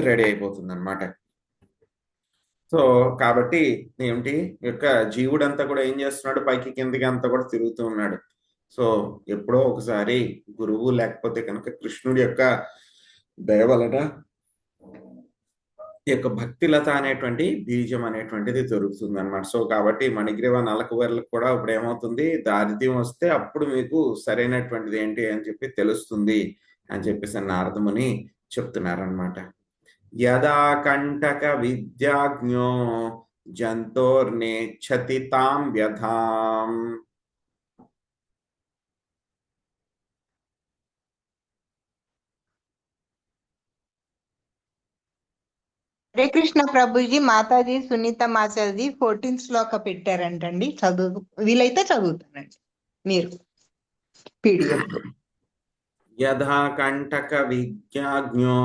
రెడీ అయిపోతుంది అనమాట. సో కాబట్టి ఏమిటి, యొక్క జీవుడంతా కూడా ఏం చేస్తున్నాడు, పైకి కిందకి అంతా కూడా తిరుగుతూ ఉన్నాడు. సో ఎప్పుడో ఒకసారి గురువు లేకపోతే కనుక కృష్ణుడి యొక్క దయ వలన ఈ యొక్క భక్తిలత అనేటువంటి బీజం అనేటువంటిది దొరుకుతుంది అనమాట. సో కాబట్టి మణిగ్రీవ నలకవర్లకు కూడా ఇప్పుడు ఏమవుతుంది, దారిద్ర్యం వస్తే అప్పుడు మీకు సరైనటువంటిది ఏంటి అని చెప్పి తెలుస్తుంది అని చెప్పేసి నారదముని చెప్తున్నారనమాట. యదా కంటక విద్యాజ్ఞో జంతోర్నేచ్చతి తాం వ్యధాం. హరే కృష్ణ ప్రభుజీ, మాతాజీ సునీత మాతాజీ 14th శ్లోక పెట్టారంటండి. వీలైతే చదువుతానండి మీరు పీడిఎఫ్. యథా కంటక విద్యాజ్ఞో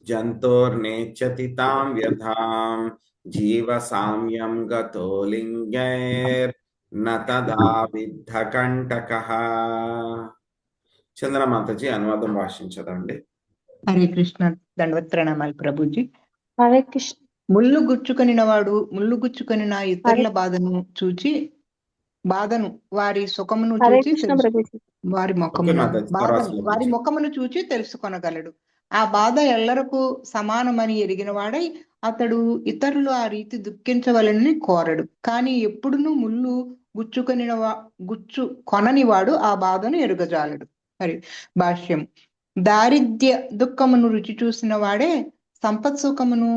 జంతోర్నేచ్చతి తాం వ్యధాం జీవ సామ్యం గతో లింగైర్ న తదా విద్ధ కంటకః. చంద్రమాతజీ అనువాదం భాషించదండి. హరే కృష్ణ, దండవత్ ప్రణామాలు ప్రభుజీ. హరే కృష్ణ. ముళ్ళు గుచ్చుకొని నా ఇతరుల బాధను చూచి వారి సుఖమును చూచి వారి ముఖమును చూచి తెలుసుకొనగలడు. ఆ బాధ ఎల్లరకు సమానమని ఎరిగిన వాడై అతడు ఇతరులు ఆ రీతి దుఃఖించవలనని కోరడు. కానీ ఎప్పుడునూ ముళ్ళు కొనని వాడు ఆ బాధను ఎరుగజాలడు. మరి భాష్యం. దారిద్ర్య దుఃఖమును రుచి చూసిన వాడే సంపత్ సుఖమును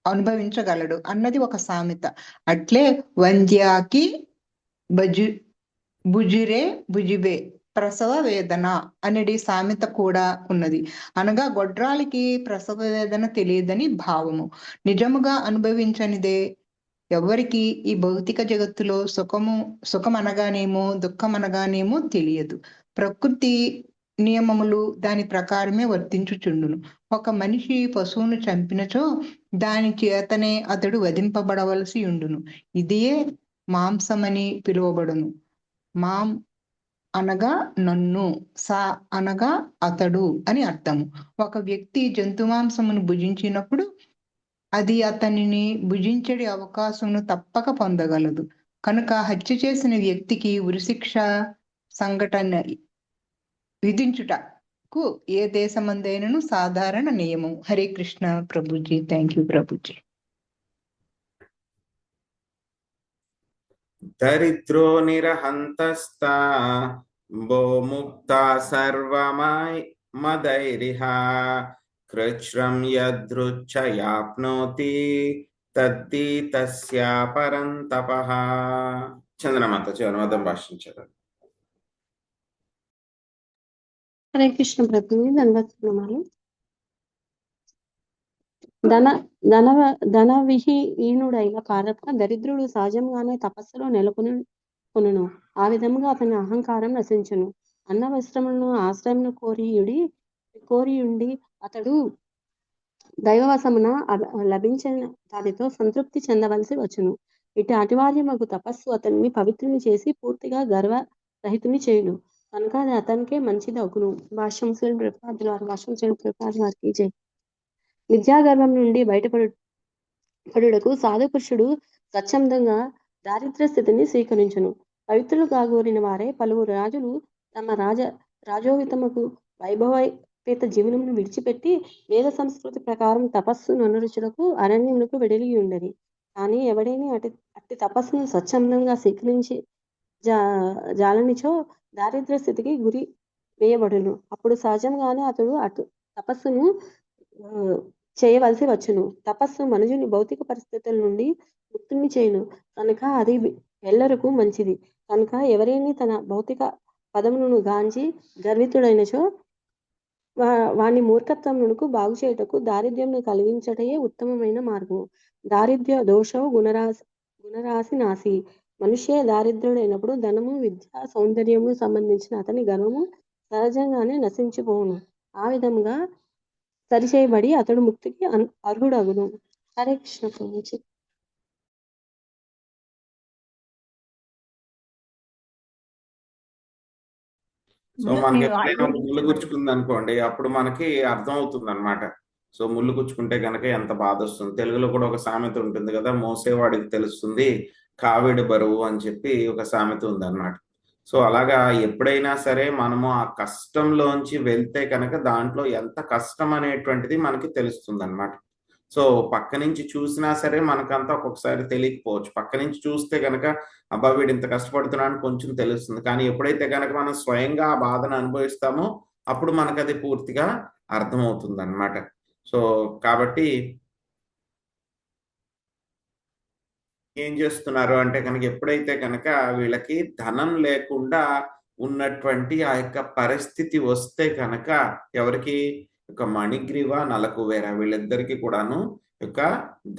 అనుభవించగలడు అన్నది ఒక సామెత. అట్లే వంద్యాకి భుజిబే ప్రసవ వేదన అనేది సామెత కూడా ఉన్నది. అనగా గొడ్రాలికి ప్రసవ వేదన తెలియదని భావము. నిజముగా అనుభవించనిదే ఎవరికి ఈ భౌతిక జగత్తులో సుఖం అనగానేమో దుఃఖం అనగానేమో తెలియదు. ప్రకృతి నియమములు దాని ప్రకారమే వర్తించుచుండును. ఒక మనిషి పశువును చంపినచో దాని చేతనే అతడు వధింపబడవలసి ఉండును. ఇదే మాంసమని పిలువబడును. మాం అనగా నన్ను, సా అనగా అతడు అని అర్థము. ఒక వ్యక్తి జంతు మాంసమును భుజించినప్పుడు అది అతనిని భుజించడి అవకాశమును తప్పక పొందగలదు. కనుక హత్య చేసిన వ్యక్తికి ఉరిశిక్ష సంఘటన విధించుటకు ఏ దేశమందైనను సాధారణ నియమం. హరే కృష్ణ ప్రభుజీ. Thank you Prabhuji. దరిద్రో నిరహంతస్తా భో ముక్తా సర్వమై మదైరిహ కృచ్రం యదృచ్ఛయాప్నోతి తద్ది తస్యా పరంతపః. చంద్రమాతజీ అనువాదం భాషించారు. హరే కృష్ణ ప్రభుజీ, ధన్యవాదాలు. ధన విహీనుడైన కారక దరిద్రుడు సహజంగానే తపస్సులో నెలకొనును. ఆ విధముగా అతని అహంకారం నశించును. అన్న వస్త్రములను ఆశ్రయమును కోరియుండి అతడు దైవవశమున లభించిన దానితో సంతృప్తి చెందవలసి వచ్చును. ఇటు అటివార్యమగు తపస్సు అతన్ని పవిత్రుని చేసి పూర్తిగా గర్వరహితుని చేయును. కనుక అది అతనికే మంచిది అగును. భాష్యం శ్రీ ప్రభుపాదుల వారికి జై. విద్యాగర్వం నుండి బయటపడుటకు సాధు పురుషుడు స్వచ్ఛందంగా దారిద్ర్య స్థితిని స్వీకరించును. పవిత్రులు కాగోరిన వారే పలువురు రాజులు తమ రాజోహితముకు వైభవోపేత జీవనమును విడిచిపెట్టి వేద సంస్కృతి ప్రకారం తపస్సును అనురుచులకు అరణ్యమునకు వెడలి ఉండేది. కానీ ఎవడైనా అట్టి తపస్సును స్వచ్ఛందంగా స్వీకరించి జాలనిచో దారిద్ర్య స్థితికి గురి వేయబడును. అప్పుడు సహజంగానే అతడు అటు తపస్సును చేయవలసి వచ్చును. తపస్సు మనుజుని భౌతిక పరిస్థితుల నుండి ముక్తుని చేయును కనుక అది ఎల్లరకు మంచిది. కనుక ఎవరైనా తన భౌతిక పదములను గాంచి గర్వితుడైనచో వాని మూర్ఖత్వమునకు బాగు చేయుటకు దారిద్ర్యమును కలిగించటయే ఉత్తమమైన మార్గము. దారిద్ర్య దోషవు గుణరాశి నాశి. మనుష్య దారిద్ర్యుడైనప్పుడు ధనము, విద్య, సౌందర్యము సంబంధించిన అతని గర్వము సహజంగానే నశించిపోవును. ఆ విధంగా సరిచేయబడి అతడు ముక్తికి అర్హుడగును. హరే కృష్ణ ప్రభుజీ. సో మనకి ఎప్పుడైనా ఒక ముళ్ళు గుచ్చుకుంది అనుకోండి, అప్పుడు మనకి అర్థం అవుతుంది అనమాట. సో ముళ్ళు గుచ్చుకుంటే కనుక ఎంత బాధ వస్తుంది. తెలుగులో కూడా ఒక సామెత ఉంటుంది కదా, మోసేవాడికి తెలుస్తుంది కావిడి బరువు అని చెప్పి ఒక సామెత ఉంది అన్నమాట. సో అలాగా ఎప్పుడైనా సరే మనము ఆ కష్టంలోంచి వెళ్తే కనుక దాంట్లో ఎంత కష్టం అనేటువంటిది మనకి తెలుస్తుంది అనమాట. సో పక్క నుంచి చూసినా సరే మనకంతా ఒక్కొక్కసారి తెలియకపోవచ్చు. పక్క నుంచి చూస్తే కనుక అబ్బా వీడు ఇంత కష్టపడుతున్నాను కొంచెం తెలుస్తుంది. కానీ ఎప్పుడైతే కనుక మనం స్వయంగా ఆ బాధను అనుభవిస్తామో అప్పుడు మనకు అది పూర్తిగా అర్థమవుతుంది అనమాట. సో కాబట్టి ఏం చేస్తున్నారు అంటే కనుక ఎప్పుడైతే కనుక వీళ్ళకి ధనం లేకుండా ఉన్నటువంటి ఆ యొక్క పరిస్థితి వస్తే కనుక ఎవరికి ఒక మణిగ్రీవ, నలకువేర వీళ్ళిద్దరికి కూడాను యొక్క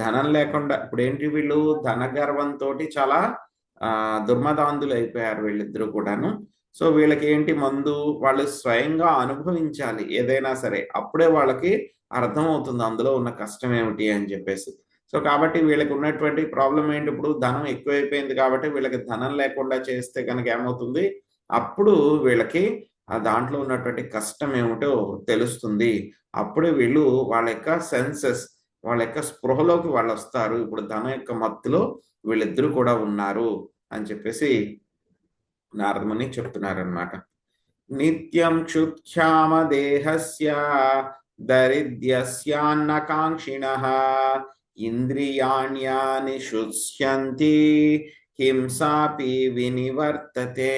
ధనం లేకుండా ఇప్పుడు ఏంటి వీళ్ళు ధన గర్వంతో చాలా దుర్మదాంధులు అయిపోయారు వీళ్ళిద్దరూ కూడాను. సో వీళ్ళకి ఏంటి మందు వాళ్ళు స్వయంగా అనుభవించాలి ఏదైనా సరే, అప్పుడే వాళ్ళకి అర్థమవుతుంది అందులో ఉన్న కష్టం ఏమిటి అని చెప్పేసి. సో కాబట్టి వీళ్ళకి ఉన్నటువంటి ప్రాబ్లం ఏంటి, ఇప్పుడు ధనం ఎక్కువైపోయింది కాబట్టి వీళ్ళకి ధనం లేకుండా చేస్తే కనుక ఏమవుతుంది, అప్పుడు వీళ్ళకి ఆ దాంట్లో ఉన్నటువంటి కష్టం ఏమిటో తెలుస్తుంది. అప్పుడే వీళ్ళు వాళ్ళ యొక్క సెన్సెస్, వాళ్ళ యొక్క స్పృహలోకి వాళ్ళు వస్తారు. ఇప్పుడు ధనం యొక్క మత్తులో వీళ్ళిద్దరూ కూడా ఉన్నారు అని చెప్పేసి నారదముని చెప్తున్నారు అన్నమాట. నిత్యం క్షుత్క్షామ దేహస్య దరిద్ర్యస్యాన్నకాంక్షిణః ఇంద్రియాణ్యాని శుష్యంతి హింసాపి వినివర్తతే.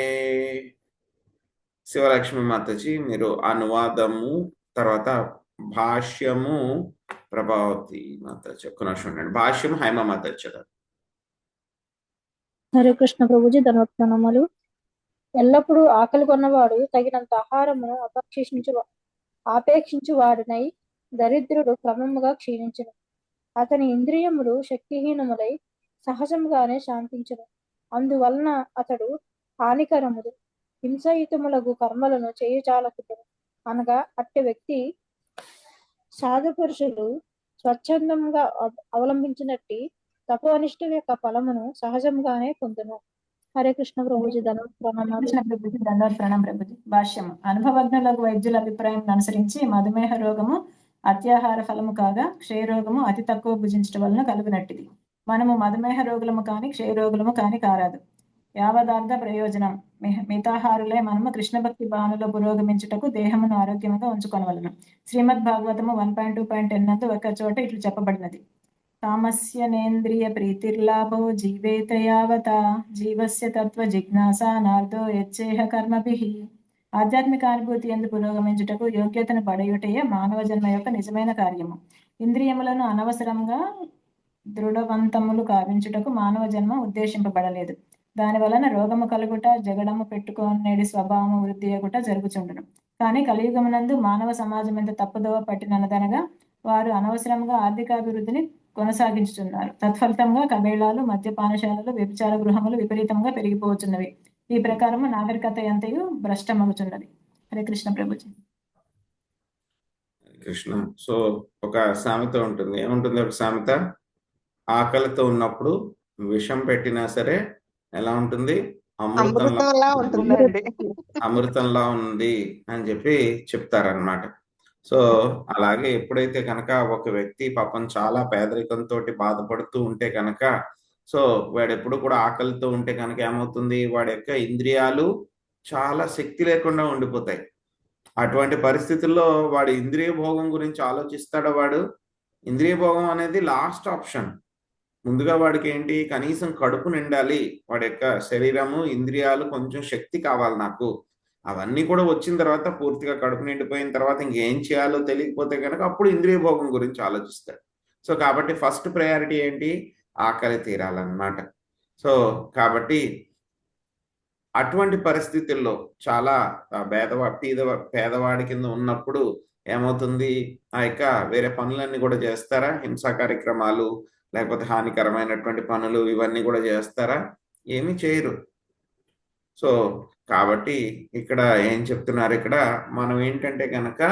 శివలక్ష్మి మాతాజీ మీరు అనువాదము తర్వాత భాష్యము ప్రభావతి మాతాజీ ఒక్క నిమిషం ఉండండి. భాష్యము హైమ మాతాజీ చదవండి. హరే కృష్ణ ప్రభుజీ, ధన్యవాదాలు. ఎల్లప్పుడూ ఆకలి కొన్నవాడు తగినంత ఆహారమును ఆపేక్షించు వాడినై దరిద్రుడు క్రమముగా క్షీణించును. అతని ఇంద్రియములు శక్తిహీనములై సహజముగానే శాంతించును. అందువలన అతడు హానికరములు హింసయుతములకు కర్మలను చేయుచాలకును. అనగా అట్టి వ్యక్తి సాధు పురుషులు స్వచ్ఛందంగా అవలంబించినట్టి తపోనిష్ఠ యొక్క ఫలమును సహజంగానే పొందును. హరే కృష్ణ ప్రభుజీ, ధన్యవాద ప్రణాం ప్రభుజీ. భాష్యం. అనుభవజ్ఞులకు వైద్యుల అభిప్రాయం అనుసరించి మధుమేహ రోగము అత్యాహార ఫలము కాగా క్షయరోగము అతి తక్కువ భుజించడం వలన కలుగునట్టిది. మనము మధుమేహ రోగులము కాని క్షయరోగులము కాని కారాదు. యావదార్థ ప్రయోజనం మితాహారులే మనము కృష్ణ భక్తి భావనలో పురోగమించుటకు దేహమును ఆరోగ్యముగా ఉంచుకొనవలను. శ్రీమద్ భాగవతము 1.2.10 నందు ఒక చోట ఇట్లు చెప్పబడినది. కామస్యనేంద్రియ ప్రీతిర్లాభో జీవేత యావత జీవస్య తత్వ జిజ్ఞాసా నార్దో యచ్చేహ కర్మభిః. ఆధ్యాత్మిక అనుభూతి ఎందు పురోగమించుటకు యోగ్యతను పడయుటయే మానవ జన్మ యొక్క నిజమైన కార్యము. ఇంద్రియములను అనవసరంగా దృఢవంతములు కావించుటకు మానవ జన్మ ఉద్దేశింపబడలేదు. దాని వలన రోగము కలుగుట, జగడము పెట్టుకునేది స్వభావము వృద్ధి అగుట జరుగుచుండును. కానీ కలియుగమునందు మానవ సమాజం ఎంత తప్పుదోవ పట్టినదనగా వారు అనవసరంగా ఆర్థికాభివృద్ధిని కొనసాగించుతున్నారు. తత్ఫలితంగా కబేళాలు, మద్యపానశాలలు, వ్యభిచార గృహములు విపరీతంగా పెరిగిపోతున్నవి. ఈ ప్రకారము నాగరికత ఎంతయు భ్రష్టమగుచున్నది. హరే కృష్ణ ప్రభుజీ. కృష్ణ. సో ఒక సామెత ఉంటుంది, ఏముంటుంది ఒక సామెత, ఆకలితో ఉన్నప్పుడు విషం పెట్టినా సరే ఎలా ఉంటుంది, అమృతంలా ఉంది అని చెప్పి చెప్తారనమాట. సో అలాగే ఎప్పుడైతే కనుక ఒక వ్యక్తి పాపం చాలా పేదరికంతో బాధపడుతూ ఉంటే కనుక సో వాడు ఎప్పుడు కూడా ఆకలితో ఉంటే కనుక ఏమవుతుంది, వాడి యొక్క ఇంద్రియాలు చాలా శక్తి లేకుండా ఉండిపోతాయి. అటువంటి పరిస్థితుల్లో వాడు ఇంద్రియ భోగం గురించి ఆలోచిస్తాడా? వాడు ఇంద్రియ భోగం అనేది లాస్ట్ ఆప్షన్. ముందుగా వాడికి ఏంటి, కనీసం కడుపు నిండాలి, వాడి యొక్క శరీరము ఇంద్రియాలు కొంచెం శక్తి కావాలి నాకు. అవన్నీ కూడా వచ్చిన తర్వాత, పూర్తిగా కడుపు నిండిపోయిన తర్వాత ఇంకేం చేయాలో తెలియకపోతే కనుక అప్పుడు ఇంద్రియ భోగం గురించి ఆలోచిస్తాడు. సో కాబట్టి ఫస్ట్ ప్రయారిటీ ఏంటి, ఆకలి తీరాలన్నమాట. సో కాబట్టి అటువంటి పరిస్థితుల్లో చాలా పేదవాడి కింద ఉన్నప్పుడు ఏమవుతుంది, ఆ యొక్క వేరే పనులన్నీ కూడా చేస్తారా? హింసా కార్యక్రమాలు లేకపోతే హానికరమైనటువంటి పనులు ఇవన్నీ కూడా చేస్తారా? ఏమీ చేయరు. సో కాబట్టి ఇక్కడ ఏం చెప్తున్నారు, ఇక్కడ మనం ఏంటంటే కనుక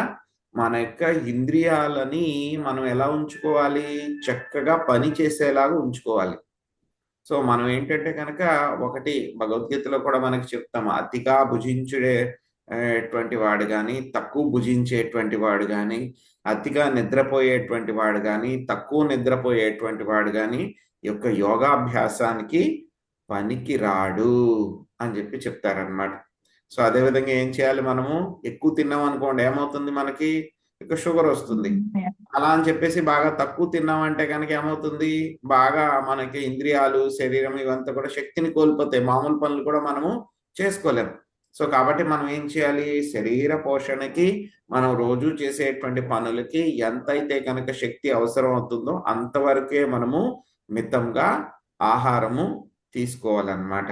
మన యొక్క ఇంద్రియాలని మనం ఎలా ఉంచుకోవాలి, చక్కగా పని చేసేలాగా ఉంచుకోవాలి. సో మనం ఏంటంటే కనుక ఒకటి భగవద్గీతలో కూడా మనకి చెప్తాము, అతిగా భుజించేటువంటి వాడు కానీ, తక్కువ భుజించేటువంటి వాడు కానీ, అతిగా నిద్రపోయేటువంటి వాడు కానీ, తక్కువ నిద్రపోయేటువంటి వాడు కానీ యొక్క యోగాభ్యాసానికి పనికి రాడు అని చెప్పి చెప్తారనమాట. సో అదేవిధంగా ఏం చేయాలి, మనము ఎక్కువ తిన్నాం అనుకోండి ఏమవుతుంది, మనకి ఇక షుగర్ వస్తుంది. అలా అని చెప్పేసి బాగా తక్కువ తిన్నామంటే కనుక ఏమవుతుంది, బాగా మనకి ఇంద్రియాలు శరీరం ఇవంతా కూడా శక్తిని కోల్పోతాయి, మామూలు పనులు కూడా మనము చేసుకోలేము. సో కాబట్టి మనం ఏం చేయాలి, శరీర పోషణకి మనం రోజు చేసేటువంటి పనులకి ఎంతైతే కనుక శక్తి అవసరం అవుతుందో అంతవరకే మనము మితంగా ఆహారము తీసుకోవాలన్నమాట.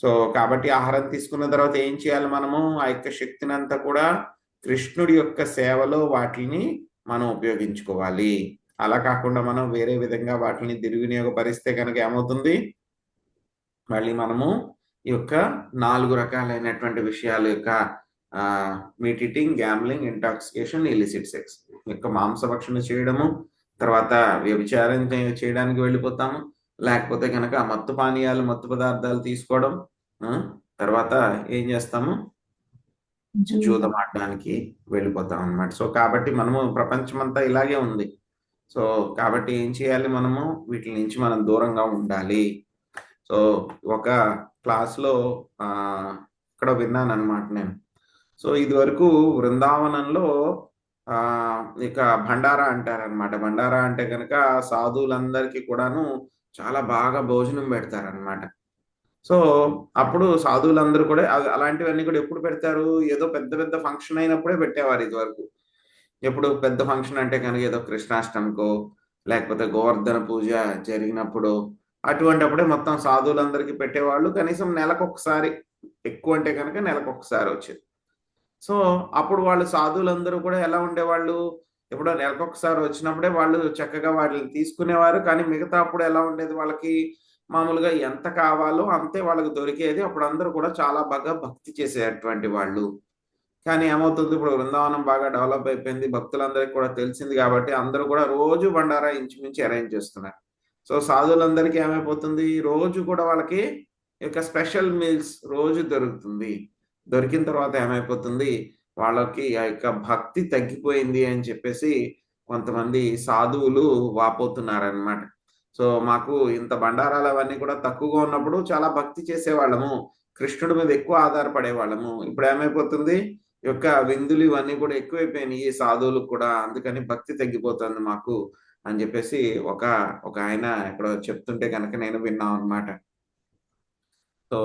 సో కాబట్టి ఆహారం తీసుకున్న తర్వాత ఏం చేయాలి, మనము ఆ యొక్క శక్తిని అంతా కూడా కృష్ణుడి యొక్క సేవలో వాటిని మనం ఉపయోగించుకోవాలి. అలా కాకుండా మనం వేరే విధంగా వాటిని దుర్వినియోగపరిస్తే కనుక ఏమవుతుంది, మళ్ళీ మనము ఈ యొక్క 4 రకాలైనటువంటి విషయాల యొక్క meet eating, gambling, intoxication, illicit sex యొక్క మాంసభక్షణ చేయడము, తర్వాత వ్యభిచారం చేయడానికి వెళ్ళిపోతాము, లేకపోతే కనుక మత్తు పానీయాలు, మత్తు పదార్థాలు తీసుకోవడం, తర్వాత ఏం చేస్తాము, జూదం ఆడడానికి వెళ్ళిపోతాం అన్నమాట. సో కాబట్టి మనము ప్రపంచమంతా ఇలాగే ఉంది. సో కాబట్టి ఏం చేయాలి, మనము వీటి నుంచి మనం దూరంగా ఉండాలి. సో ఒక క్లాస్లో ఇక్కడ విన్నాను అనమాట నేను. సో ఇది వరకు బృందావనంలో ఇక భండారా అంటారనమాట. భండారా అంటే కనుక సాధువులందరికీ కూడాను చాలా బాగా భోజనం పెడతారనమాట. సో అప్పుడు సాధువులందరూ కూడా అలాంటివన్నీ కూడా ఎప్పుడు పెడతారు, ఏదో పెద్ద పెద్ద ఫంక్షన్ అయినప్పుడే పెట్టేవారు ఇది వరకు. ఎప్పుడు పెద్ద ఫంక్షన్ అంటే కనుక ఏదో కృష్ణాష్టమికో లేకపోతే గోవర్ధన పూజ జరిగినప్పుడు అటువంటిప్పుడే మొత్తం సాధువులందరికీ పెట్టేవాళ్ళు. కనీసం నెలకొకసారి, ఎక్కువ అంటే కనుక నెలకొకసారి వచ్చేది. సో అప్పుడు వాళ్ళు సాధువులందరూ కూడా ఎలా ఉండేవాళ్ళు, ఎప్పుడో నెలకొకసారి వచ్చినప్పుడే వాళ్ళు చక్కగా వాటిని తీసుకునేవారు. కానీ మిగతా అప్పుడు ఎలా ఉండేది, వాళ్ళకి మామూలుగా ఎంత కావాలో అంతే వాళ్ళకి దొరికేది. అప్పుడు అందరూ కూడా చాలా బాగా భక్తి చేసేటువంటి వాళ్ళు. కానీ ఏమవుతుంది, ఇప్పుడు బృందావనం బాగా డెవలప్ అయిపోయింది, భక్తులందరికీ కూడా తెలిసింది కాబట్టి అందరూ కూడా రోజు బండారా ఇంచుమించి అరేంజ్ చేస్తున్నారు. సో సాధువులందరికీ ఏమైపోతుంది, రోజు కూడా వాళ్ళకి యొక్క స్పెషల్ మీల్స్ రోజు దొరుకుతుంది. దొరికిన తర్వాత ఏమైపోతుంది, వాళ్ళకి ఆ యొక్క భక్తి తగ్గిపోయింది అని చెప్పేసి కొంతమంది సాధువులు వాపోతున్నారనమాట. సో మాకు ఇంత బండారాలు అవన్నీ కూడా తక్కువగా ఉన్నప్పుడు చాలా భక్తి చేసేవాళ్ళము, కృష్ణుడి మీద ఎక్కువ ఆధారపడే వాళ్ళము. ఇప్పుడు ఏమైపోతుంది, యొక్క విందులు ఇవన్నీ కూడా ఎక్కువైపోయినాయి ఈ సాధువులకు కూడా, అందుకని భక్తి తగ్గిపోతుంది మాకు అని చెప్పేసి ఒక ఆయన ఇక్కడ చెప్తుంటే కనుక నేను విన్నాను అనమాట. సో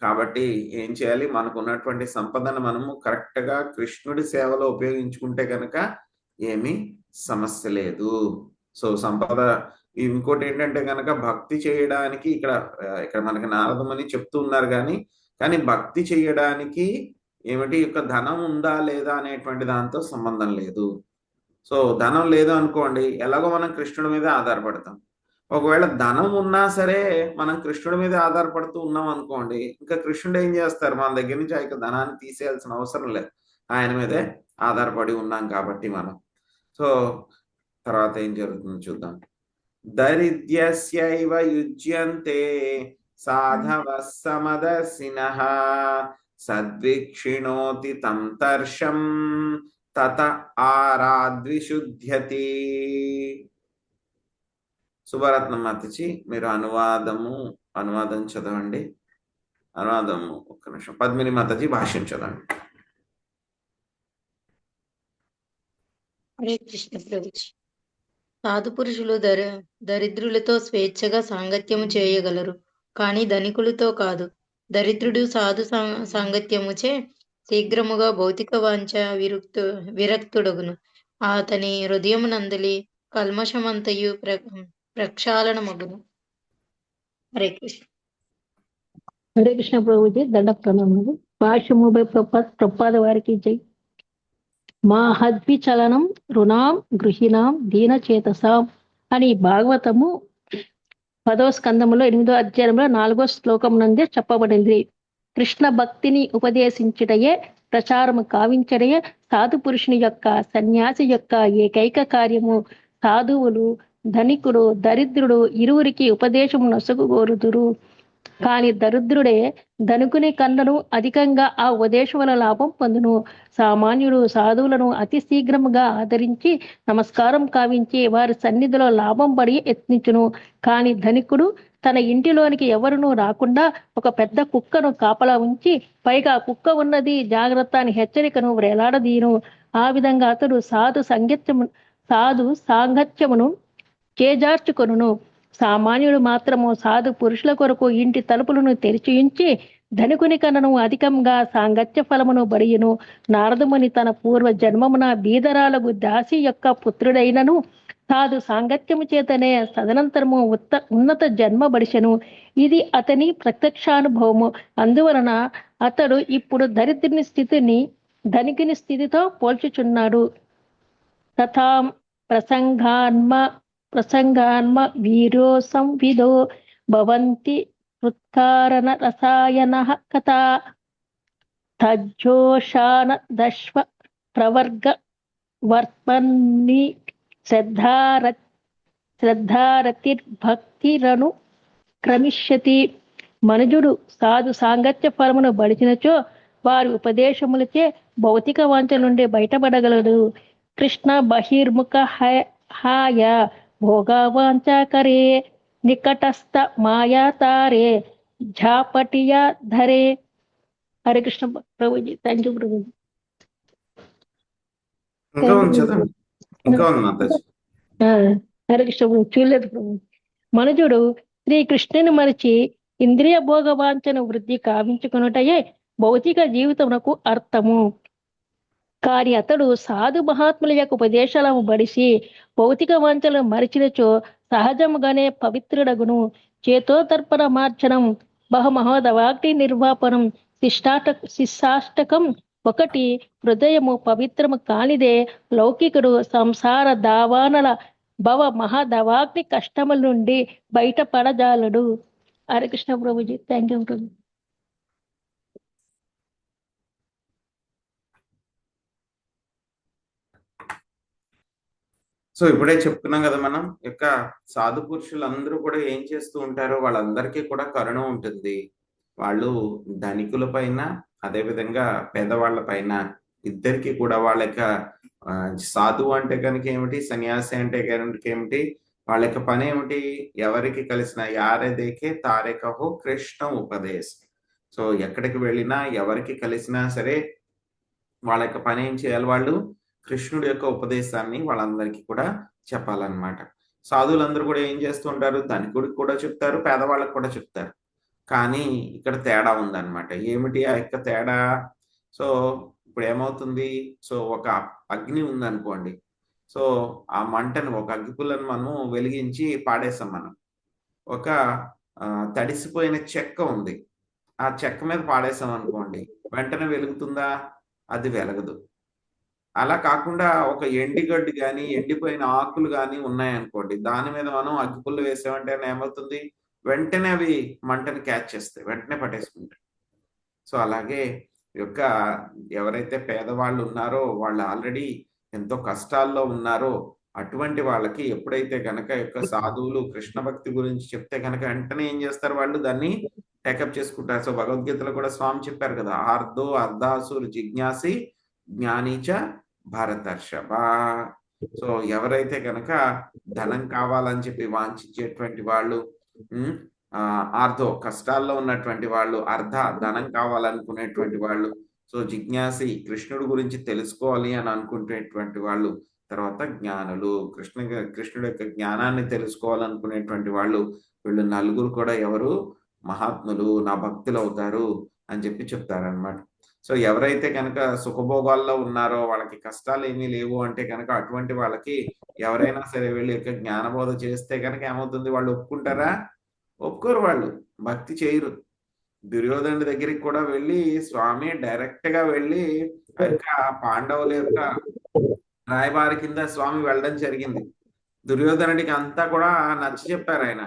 కాబట్టి ఏం చేయాలి, మనకు ఉన్నటువంటి సంపదను మనము కరెక్ట్ గా కృష్ణుడి సేవలో ఉపయోగించుకుంటే కనుక ఏమీ సమస్య లేదు. సో సంపద ఇంకోటి ఏంటంటే కనుక భక్తి చేయడానికి ఇక్కడ మనకి నారదమని చెప్తూ ఉన్నారు, కానీ భక్తి చేయడానికి ఏమిటి యొక్క ధనం ఉందా లేదా అనేటువంటి దాంతో సంబంధం లేదు. సో ధనం లేదు అనుకోండి, ఎలాగో మనం కృష్ణుడి మీద ఆధారపడతాం. ఒకవేళ ధనం ఉన్నా సరే మనం కృష్ణుడి మీద ఆధారపడుతూ ఉన్నాం అనుకోండి, ఇంకా కృష్ణుడు ఏం చేస్తారు, మన దగ్గర నుంచి ఆ యొక్క ధనాన్ని తీసేయాల్సిన అవసరం లేదు, ఆయన మీదే ఆధారపడి ఉన్నాం కాబట్టి మనం. సో తర్వాత ఏం జరుగుతుందో చూద్దాం. దరిద్ర్యస్యైవ యుజ్యంతే సాధవ సమదర్శినః సద్విక్షిణోతి తం తర్షం తత ఆరాద్విశుద్ధ్యతి. సుభరత్నం మాతజీ మీరు అనువాదం చదవండి. అనువాదము ఒక్క నిమిషం. పద్మిని మాతజీ భాష్యం చదవండి. హరే కృష్ణ ప్రభుజీ. సాధు పురుషులు దరిద్రులతో స్వేచ్ఛగా సాంగత్యము చేయగలరు, కానీ ధనికులతో కాదు. దరిద్రుడు సాధు సాంగత్యముచే శీఘ్రముగా భౌతిక వాంఛ విరక్తుడగును. అతని హృదయమునందలి కల్మషమంతయు ప్రక్షాళనమగును. హరే కృష్ణ. హరే కృష్ణ ప్రభుజీ. దండ ప్రణామములు. భాష్యము బై ప్రపాద వారికి జై. మాహద్విచలనం రుణాం గృహిణాం దీనచేతసాం అని భాగవతము 10వ స్కందములో 8వ అధ్యాయంలో 4వ శ్లోకం నందే చెప్పబడింది. కృష్ణ భక్తిని ఉపదేశించుటయే, ప్రచారము కావించడయే సాధు పురుషుని యొక్క, సన్యాసి యొక్క ఏకైక కార్యము. సాధువులు ధనికుడు దరిద్రుడు ఇరువురికి ఉపదేశము నొసగుగోరుదురు, కాని దరిద్రుడే ధనుకుని కన్నను అధికంగా ఆ ఉపదేశం వల్ల లాభం పొందును. సామాన్యుడు సాధువులను అతి శీఘ్రముగా ఆదరించి నమస్కారం కావించి వారి సన్నిధిలో లాభం పడి యత్నించును. కాని ధనికుడు తన ఇంటిలోనికి ఎవరునూ రాకుండా ఒక పెద్ద కుక్కను కాపలా ఉంచి, పైగా కుక్క ఉన్నది జాగ్రత్త అని హెచ్చరికను వ్రేలాడదీను. ఆ విధంగా అతడు సాధు సాంగత్యమును చేజార్చుకొనును. సామాన్యుడు మాత్రము సాధు పురుషుల కొరకు ఇంటి తలుపులను తెరిచి ఉంచి ధనికుని కన్నను అధికంగా సాంగత్య ఫలమును బడియును. నారదముని తన పూర్వ జన్మమున బీదరాలకు దాసి యొక్క పుత్రుడైనను సాధు సాంగత్యము చేతనే తదనంతరము ఉన్నత జన్మ బడిసెను. ఇది అతని ప్రత్యక్షానుభవము. అందువలన అతడు ఇప్పుడు దరిద్రుని స్థితిని ధనికుని స్థితితో పోల్చుచున్నాడు. తథా ప్రసంగాన్మ వీరో సంవిదో భవంతి ఉత్కారణ రసాయన కథా తజ్జోషాన దశ్వ ప్రవర్గ వర్త్మన్ని శ్రద్ధారతిర్భక్తిరను క్రమిష్యతి. మనుజుడు సాధు సాంగత్య ఫలమును బడిచినచో వారి ఉపదేశములచే భౌతిక వాంఛ నుండి బయటపడగలడు. కృష్ణ బహిర్ముఖ హాయ భోగవాంఛకరే నికటస్థ మాయాతారే ఝాపటియా ధరే. హరే కృష్ణ ప్రభుజీ. Thank you Prabhuji. హరే కృష్ణ ప్రభు. చూడలేదు ప్రభు. మనుజుడు శ్రీకృష్ణుని మరిచి ఇంద్రియ భోగ వాంఛను వృద్ధి కావించుకున్నటయే భౌతిక జీవితమునకు అర్థము. కాని అతడు సాధు మహాత్ముల యొక్క ఉపదేశాలను బడిసి భౌతిక వాంఛలను మరిచినచో సహజముగానే పవిత్రుడగును. చేతోదర్పణ మార్చనం బహుమహోదవాగ్ని నిర్వాపనం శిష్టాష్టకం 1 హృదయము పవిత్రము కానిదే లౌకికుడు సంసార దావానల భవ మహాదవాగ్ని కష్టముల నుండి బయటపడజాలడు. Hare Krishna Prabhuji. Thank you Prabhu. So ఇప్పుడే చెప్పుకున్నాం కదా మనం, యొక్క సాధు పురుషులందరూ కూడా ఏం చేస్తూ ఉంటారో వాళ్ళందరికీ కూడా కరుణ ఉంటుంది. వాళ్ళు ధనికుల పైన అదేవిధంగా పేదవాళ్ల పైన ఇద్దరికి కూడా వాళ్ళ యొక్క సాధువు అంటే కనుక ఏమిటి, సన్యాసి అంటే కనుక ఏమిటి, వాళ్ళ యొక్క పని ఏమిటి, ఎవరికి కలిసిన యారే దేకే తారే కహో కృష్ణ ఉపదేశ్. సో ఎక్కడికి వెళ్ళినా ఎవరికి కలిసినా సరే వాళ్ళ యొక్క పని ఏం చేయాలి, వాళ్ళు కృష్ణుడి యొక్క ఉపదేశాన్ని వాళ్ళందరికీ కూడా చెప్పాలన్నమాట. సాధువులందరూ కూడా ఏం చేస్తూ ఉంటారు, ధనికుడికి కూడా చెప్తారు, పేదవాళ్ళకి కూడా చెప్తారు. కానీ ఇక్కడ తేడా ఉందన్నమాట. ఏమిటి ఆ యొక్క తేడా? సో ఇప్పుడు ఏమవుతుంది, సో ఒక అగ్ని ఉందనుకోండి, సో ఆ మంటను, ఒక అగ్గిపుల్లను మనము వెలిగించి పాడేసాం. మనం ఒక తడిసిపోయిన చెక్క ఉంది, ఆ చెక్క మీద పాడేసాం అనుకోండి, వెంటనే వెలుగుతుందా? అది వెలగదు. అలా కాకుండా ఒక ఎండిగడ్డి కానీ ఎండిపోయిన ఆకులు కానీ ఉన్నాయనుకోండి, దాని మీద మనం అగ్గిపుల్లు వేసామంటే ఏమవుతుంది, వెంటనే అవి మంటని క్యాచ్ చేస్తాయి, వెంటనే పట్టేసుకుంటాయి. సో అలాగే యొక్క ఎవరైతే పేదవాళ్ళు ఉన్నారో, వాళ్ళు ఆల్రెడీ ఎంతో కష్టాల్లో ఉన్నారో, అటువంటి వాళ్ళకి ఎప్పుడైతే గనక యొక్క సాధువులు కృష్ణ భక్తి గురించి చెప్తే గనక వెంటనే ఏం చేస్తారు, వాళ్ళు దాన్ని టేకప్ చేసుకుంటారు. సో భగవద్గీతలో కూడా స్వామి చెప్పారు కదా, అర్ధాసురు జిజ్ఞాసి జ్ఞానీచ భారతర్షభ. సో ఎవరైతే కనుక ధనం కావాలని చెప్పి వాంఛించేటువంటి వాళ్ళు, ఆర్థో కష్టాల్లో ఉన్నటువంటి వాళ్ళు, అర్ధ ధనం కావాలనుకునేటువంటి వాళ్ళు, సో జిజ్ఞాసి కృష్ణుడి గురించి తెలుసుకోవాలి అని అనుకునేటువంటి వాళ్ళు, తర్వాత జ్ఞానులు కృష్ణుడి యొక్క జ్ఞానాన్ని తెలుసుకోవాలనుకునేటువంటి వాళ్ళు, వీళ్ళు నలుగురు కూడా ఎవరు మహాత్ములు, నా భక్తులు అవుతారు అని చెప్పి చెప్తారనమాట. సో ఎవరైతే కనుక సుఖభోగాల్లో ఉన్నారో, వాళ్ళకి కష్టాలు ఏమీ లేవు అంటే కనుక అటువంటి వాళ్ళకి ఎవరైనా సరే వీళ్ళ యొక్క జ్ఞానబోధ చేస్తే కనుక ఏమవుతుంది? వాళ్ళు ఒప్పుకుంటారా? ఒప్పుకోరు, వాళ్ళు భక్తి చేయరు. దుర్యోధనుడి దగ్గరికి కూడా వెళ్ళి స్వామి డైరెక్ట్ గా వెళ్ళి ఆ యొక్క పాండవుల యొక్క రాయబారి కింద స్వామి వెళ్ళడం జరిగింది. దుర్యోధనుడికి అంతా కూడా నచ్చ చెప్పారు ఆయన.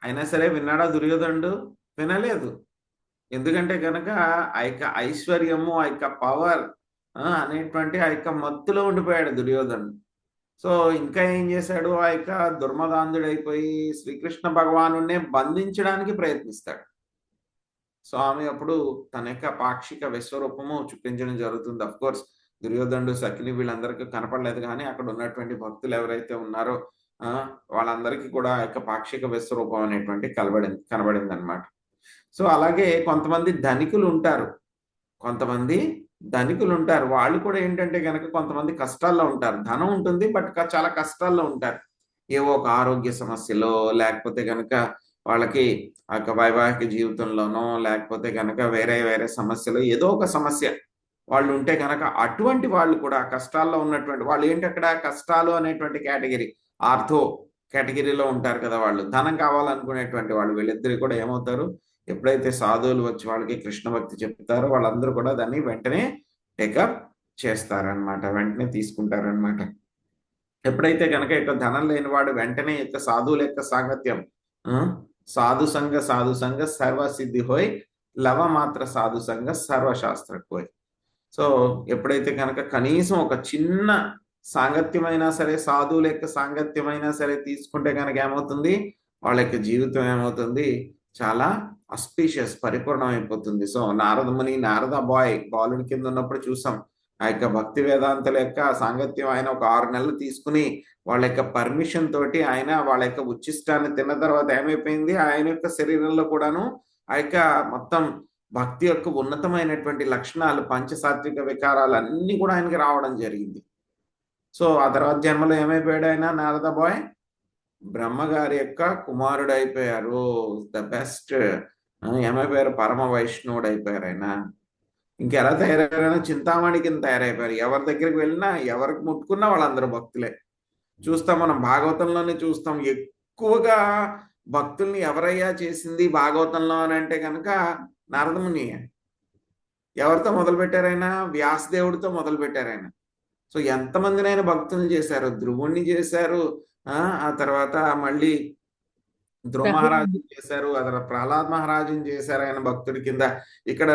అయినా సరే విన్నాడా దుర్యోధనుడు? వినలేదు. ఎందుకంటే కనుక ఆ యొక్క ఐశ్వర్యము, ఆ యొక్క పవర్ అనేటువంటి ఆ యొక్క మత్తులో ఉండిపోయాడు దుర్యోధనుడు. సో ఇంకా ఏం చేశాడు? ఆ యొక్క దుర్మదాంధుడైపోయి శ్రీకృష్ణ భగవానునే బంధించడానికి ప్రయత్నిస్తాడు. స్వామి అప్పుడు తన యొక్క పాక్షిక విశ్వరూపము చూపించడం జరుగుతుంది. అఫ్ కోర్స్ దుర్యోధనుడు, సకిలి వీళ్ళందరికీ కనపడలేదు, కానీ అక్కడ ఉన్నటువంటి భక్తులు ఎవరైతే ఉన్నారో వాళ్ళందరికీ కూడా ఆ యొక్క పాక్షిక విశ్వరూపం అనేటువంటి కనబడింది అనమాట. సో అలాగే కొంతమంది ధనికులు ఉంటారు, వాళ్ళు కూడా ఏంటంటే కనుక కొంతమంది కష్టాల్లో ఉంటారు. ధనం ఉంటుంది, బట్ చాలా కష్టాల్లో ఉంటారు. ఏవో ఒక ఆరోగ్య సమస్యలో, లేకపోతే కనుక వాళ్ళకి ఆ యొక్క వైవాహిక జీవితంలోనో, లేకపోతే కనుక వేరే వేరే సమస్యలు, ఏదో ఒక సమస్య వాళ్ళు ఉంటే కనుక అటువంటి వాళ్ళు కూడా కష్టాల్లో ఉన్నటువంటి వాళ్ళు ఏంటి, అక్కడ కష్టాలు అనేటువంటి కేటగిరీ, ఆర్థో కేటగిరీలో ఉంటారు కదా వాళ్ళు. ధనం కావాలనుకునేటువంటి వాళ్ళు, వీళ్ళిద్దరు కూడా ఏమవుతారు? ఎప్పుడైతే సాధువులు వచ్చి వాళ్ళకి కృష్ణ భక్తి చెప్తారో వాళ్ళందరూ కూడా దాన్ని వెంటనే టేకప్ చేస్తారనమాట, వెంటనే తీసుకుంటారనమాట. ఎప్పుడైతే కనుక యొక్క ధనం లేని వాడు వెంటనే యొక్క సాధువుల యొక్క సాంగత్యం, సాధు సంఘ సర్వసిద్ధి హోయ్, లవ మాత్ర సాధు సంఘ సర్వశాస్త్ర హోయ్. సో ఎప్పుడైతే కనుక కనీసం ఒక చిన్న సాంగత్యమైనా సరే, సాధువుల యొక్క సాంగత్యమైనా సరే తీసుకుంటే కనుక ఏమవుతుంది? వాళ్ళ యొక్క జీవితం ఏమవుతుంది? చాలా అస్పీషియస్, పరిపూర్ణం అయిపోతుంది. సో నారద బాలుడి కింద ఉన్నప్పుడు చూసాం, ఆ యొక్క భక్తి వేదాంతుల యొక్క సాంగత్యం ఆయన ఒక 6 నెలలు తీసుకుని వాళ్ళ యొక్క పర్మిషన్ తోటి ఆయన వాళ్ళ యొక్క ఉచ్చిష్టాన్ని తిన్న తర్వాత ఏమైపోయింది? ఆయన యొక్క శరీరంలో కూడాను ఆ యొక్క మొత్తం భక్తి యొక్క ఉన్నతమైనటువంటి లక్షణాలు, పంచసాత్విక వికారాలు అన్ని కూడా ఆయనకి రావడం జరిగింది. సో ఆ తర్వాత జన్మలో ఏమైపోయాడు ఆయన? నారద బాయ్ బ్రహ్మగారి యొక్క కుమారుడు అయిపోయారు. ద బెస్ట్ ఏమైపోయారు? పరమ వైష్ణవుడు అయిపోయారు ఆయన. ఇంకెలా తయారైనా చింతామణి కింద తయారైపోయారు. ఎవరి దగ్గరికి వెళ్ళినా, ఎవరికి ముట్టుకున్నా వాళ్ళందరూ భక్తులే. చూస్తాం, మనం భాగవతంలోనే చూస్తాం, ఎక్కువగా భక్తుల్ని ఎవరయ్యా చేసింది భాగవతంలో అని అంటే కనుక నారదముని. ఎవరితో మొదలు పెట్టారైనా? వ్యాసదేవుడితో మొదలు పెట్టారైనా. సో ఎంతమందినైనా భక్తుల్ని చేశారు. ధ్రువుణ్ణి చేశారు, ఆ తర్వాత మళ్ళీ ధ్రువ మహారాజుని చేశారు, ఆ తర్వాత ప్రహ్లాద్ మహారాజుని చేశారు ఆయన భక్తుడి కింద. ఇక్కడ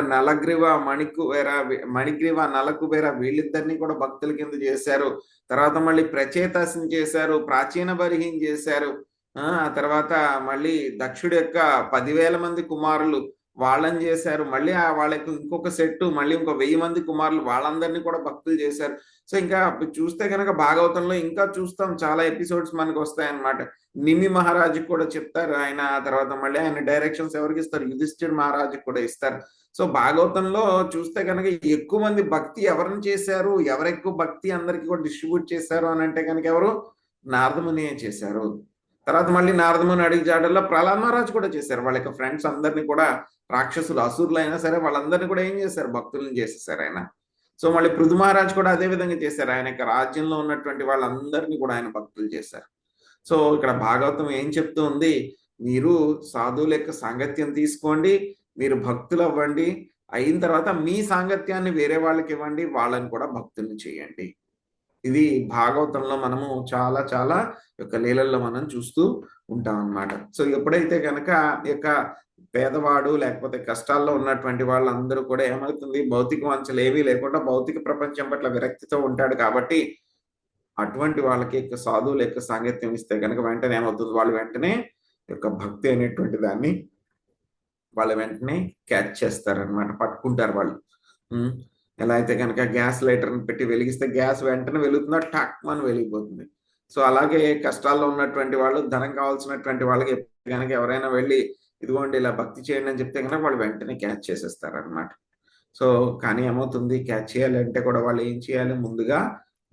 మణిగ్రీవ నలకుబేర వీళ్ళిద్దరిని కూడా భక్తుల కింద చేశారు. తర్వాత మళ్ళీ ప్రచేతసిని చేశారు, ప్రాచీన బరిహిని చేశారు. ఆ తర్వాత మళ్ళీ దక్షుడి యొక్క 10,000 మంది కుమారులు వాళ్ళని చేశారు. మళ్ళీ వాళ్ళకి ఇంకొక సెట్, మళ్ళీ ఇంకో 1000 మంది కుమారులు, వాళ్ళందరినీ కూడా భక్తులు చేశారు. సో ఇంకా చూస్తే కనుక భాగవతంలో ఇంకా చూస్తాం, చాలా ఎపిసోడ్స్ మనకు వస్తాయన్నమాట. నిమి మహారాజుకి కూడా చెప్తారు ఆయన. తర్వాత మళ్ళీ ఆయన డైరెక్షన్స్ ఎవరికి ఇస్తారు? యుధిష్ఠిర్ మహారాజుకి కూడా ఇస్తారు. సో భాగవతంలో చూస్తే కనుక ఎక్కువ మంది భక్తి ఎవరిని చేశారు, ఎవరెక్కువ భక్తి అందరికీ కూడా డిస్ట్రిబ్యూట్ చేశారు అని అంటే కనుక ఎవరు? నారదముని చేశారు. తర్వాత మళ్ళీ నారదముని అడిగి జాడల్లో ప్రహ్లాద్ మహారాజు కూడా చేశారు. వాళ్ళ యొక్క ఫ్రెండ్స్ అందరినీ కూడా, రాక్షసులు అసురులు అయినా సరే వాళ్ళందరినీ కూడా ఏం చేశారు? భక్తులను చేసేసారు ఆయన. సో మళ్ళీ పృథు మహారాజు కూడా అదే విధంగా చేశారు. ఆయన యొక్క రాజ్యంలో ఉన్నటువంటి వాళ్ళందరినీ కూడా ఆయన భక్తులు చేశారు. సో ఇక్కడ భాగవతం ఏం చెప్తూ ఉంది? మీరు సాధువుల యొక్క సాంగత్యం తీసుకోండి, మీరు భక్తులు అవ్వండి, అయిన తర్వాత మీ సాంగత్యాన్ని వేరే వాళ్ళకి ఇవ్వండి, వాళ్ళని కూడా భక్తుల్ని చేయండి. ఇది భాగవతంలో మనము చాలా చాలా యొక్క లీలల్లో మనం చూస్తూ ఉంటాం అన్నమాట. సో ఎప్పుడైతే కనుక యొక్క పేదవాడు లేకపోతే కష్టాల్లో ఉన్నటువంటి వాళ్ళందరూ కూడా ఏమవుతుంది? భౌతిక వాంఛలు ఏవీ లేకుండా భౌతిక ప్రపంచం పట్ల విరక్తితో ఉంటాడు. కాబట్టి అటువంటి వాళ్ళకి యొక్క సాధువుల యొక్క సాంగత్యం ఇస్తే కనుక వెంటనే ఏమవుతుంది? వాళ్ళు వెంటనే యొక్క భక్తి అనేటువంటి దాన్ని వాళ్ళు వెంటనే క్యాచ్ చేస్తారనమాట, పట్టుకుంటారు వాళ్ళు. ఎలా అయితే కనుక గ్యాస్ లైటర్ని పెట్టి వెలిగిస్తే గ్యాస్ వెంటనే వెలుగుతుందో టక్మని వెలిగిపోతుంది. సో అలాగే కష్టాల్లో ఉన్నటువంటి వాళ్ళు, ధనం కావాల్సినటువంటి వాళ్ళకి కనుక ఎవరైనా వెళ్ళి ఇదిగోండి ఇలా భక్తి చేయండి అని చెప్తే కనుక వాళ్ళు వెంటనే క్యాచ్ చేసేస్తారు అనమాట. సో కానీ ఏమవుతుంది, క్యాచ్ చేయాలంటే కూడా వాళ్ళు ఏం చేయాలి, ముందుగా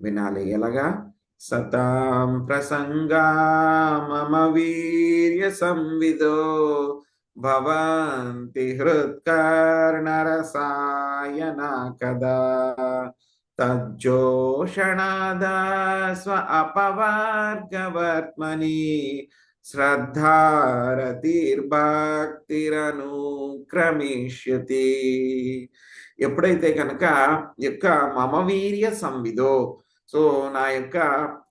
వినాలి. ఎలాగా? సతాం ప్రసంగా మమ వీర్య సంవిదో భవంతి హృత్కర్ణరసాయన కదా తజ్జోషణాదా స్వ అపవర్గవర్త్మని శ్రద్ధారతిర్భక్తిరనుక్రమిష్యతి. ఎప్పుడైతే కనుక యొక్క మమ వీర్య సంవిదో, సో నా యొక్క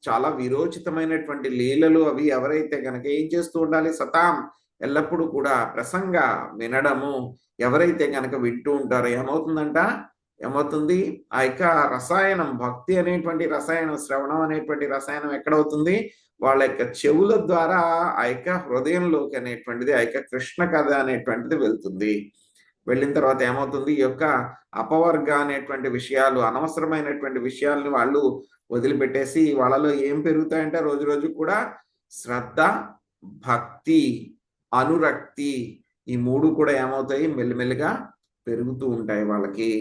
చాలా విరోచితమైనటువంటి లీలలు అవి ఎవరైతే కనుక ఏం చేస్తూ ఉండాలి, సతాం ఎల్లప్పుడూ కూడా ప్రసంగ వినడము ఎవరైతే కనుక వింటూ ఉంటారో ఏమవుతుంది, ఆ యొక్క రసాయనం, భక్తి అనేటువంటి రసాయనం, శ్రవణం అనేటువంటి రసాయనం ఎక్కడవుతుంది, వాళ్ళ యొక్క చెవుల ద్వారా ఆ యొక్క హృదయంలోకి అనేటువంటిది, ఆ యొక్క కృష్ణ కథ అనేటువంటిది వెళ్తుంది. వెళ్ళిన తర్వాత ఏమవుతుంది, ఈ యొక్క అపవర్గ అనేటువంటి విషయాలు, అనవసరమైనటువంటి విషయాలను వాళ్ళు వదిలిపెట్టేసి వాళ్ళలో ఏం పెరుగుతాయంటే రోజు రోజు కూడా శ్రద్ధ, భక్తి, అనురక్తి, ఈ మూడు కూడా ఏమవుతాయి, మెల్లిమెల్లిగా పెరుగుతూ ఉంటాయి వాళ్ళకి.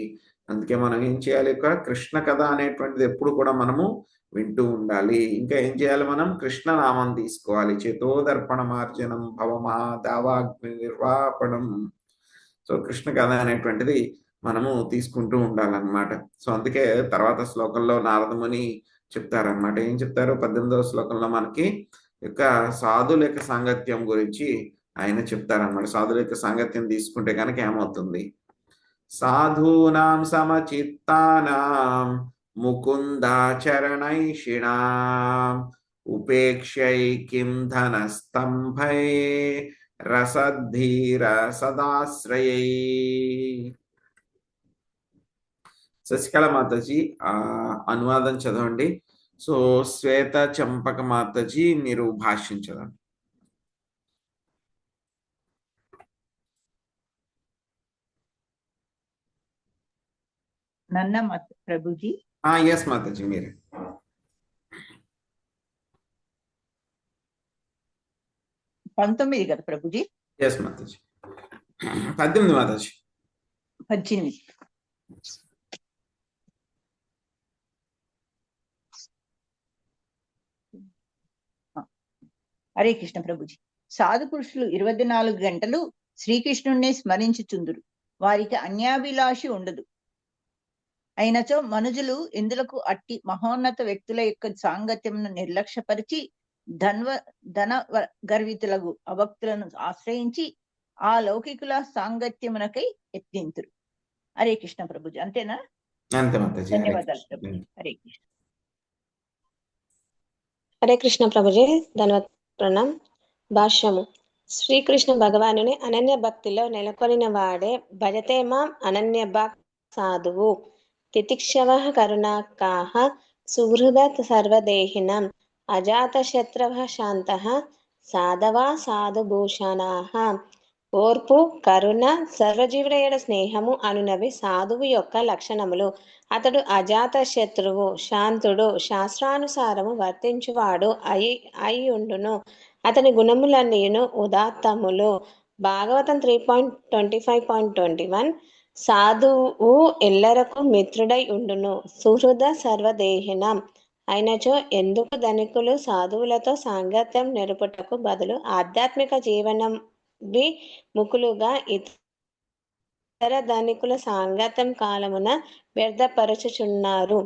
అందుకే మనం ఏం చేయాలి, కృష్ణ కథ అనేటువంటిది ఎప్పుడు కూడా మనము వింటూ ఉండాలి. ఇంకా ఏం చేయాలి, మనం కృష్ణ నామం తీసుకోవాలి. చేతోదర్పణ మార్జనం భవమా దావాగ్ని నిర్వాపణం. సో కృష్ణ కథ అనేటువంటిది మనము తీసుకుంటూ ఉండాలన్నమాట. సో అందుకే తర్వాత శ్లోకంలో నారదముని చెప్తారనమాట. ఏం చెప్తారు, 18వ శ్లోకంలో మనకి యొక్క సాధుల యొక్క సాంగత్యం గురించి ఆయన చెప్తారనమాట. సాధుల యొక్క సాంగత్యం తీసుకుంటే కనుక ఏమవుతుంది, సాధూనాం సమచిత్తానాం ముకుందాచరణైషిణాం ఉపేక్షై కిం ధనస్తంభై రసద్ధీర సదాశ్రయై. శశికళ మాతాజీ అనువాదం చదవండి. సో శ్వేత చంపక మాతాజీ మీరు భాష్యం చదవండి. నన్న ప్రభుజీ. ఎస్ మాతాజీ మీరే. పంతొమ్మిది కదా ప్రభుజీ? ఎస్ మాతాజీ. 18 మాతాజీ. 18. హరే కృష్ణ ప్రభుజీ. సాధు పురుషులు 24 గంటలు శ్రీకృష్ణుణ్ణి స్మరించుచుందురు, వారికి అన్యాభిలాషి ఉండదు. అయినచో మనుజులు ఇందులకు అట్టి మహోన్నత వ్యక్తుల యొక్క సాంగత్యమును నిర్లక్ష్యపరిచి ధన గర్వితులకు అవక్తులను ఆశ్రయించి ఆ లౌకికుల సాంగత్యమునకై యత్నింతురు. హరే కృష్ణ ప్రభుజీ. అంతేనా? ధన్యవాదాలు ప్రభుజీ. హరే కృష్ణ. హరే కృష్ణ ప్రభుజీ. ధన్యవాద ప్రణాం. భాష్యము. శ్రీకృష్ణ భగవానుని అనన్య భక్తిలో నెలకొనిన వాడే భజతే మాం అనన్య భక్ సాధువు. తితిక్షవ కరుణాకాః సుహృద సర్వదేహినం అజాత శత్రవ శాంతః సాధవా సాధుభూషణాః. ఓర్పు, కరుణ, సర్వజీవుల స్నేహము అనునవి సాధువు యొక్క లక్షణములు. అతడు అజాత శత్రువు, శాంతుడు, శాస్త్రానుసారము వర్తించువాడు అయ్యుండును. అతని గుణములన్నీను ఉదాత్తములు. భాగవతం 3.25.21. సాధువు ఎల్లరకు మిత్రుడై ఉండును, సుహృద సర్వదేహినం. అయినచో ఎందుకు ధనికులు సాధువులతో సాంగత్యం నెరుపుటకు బదులు ఆధ్యాత్మిక జీవనం ముకులుగా ఇతర ధనికుల సాంగత్యం కాలమున వ్యర్థపరచుచున్నారు.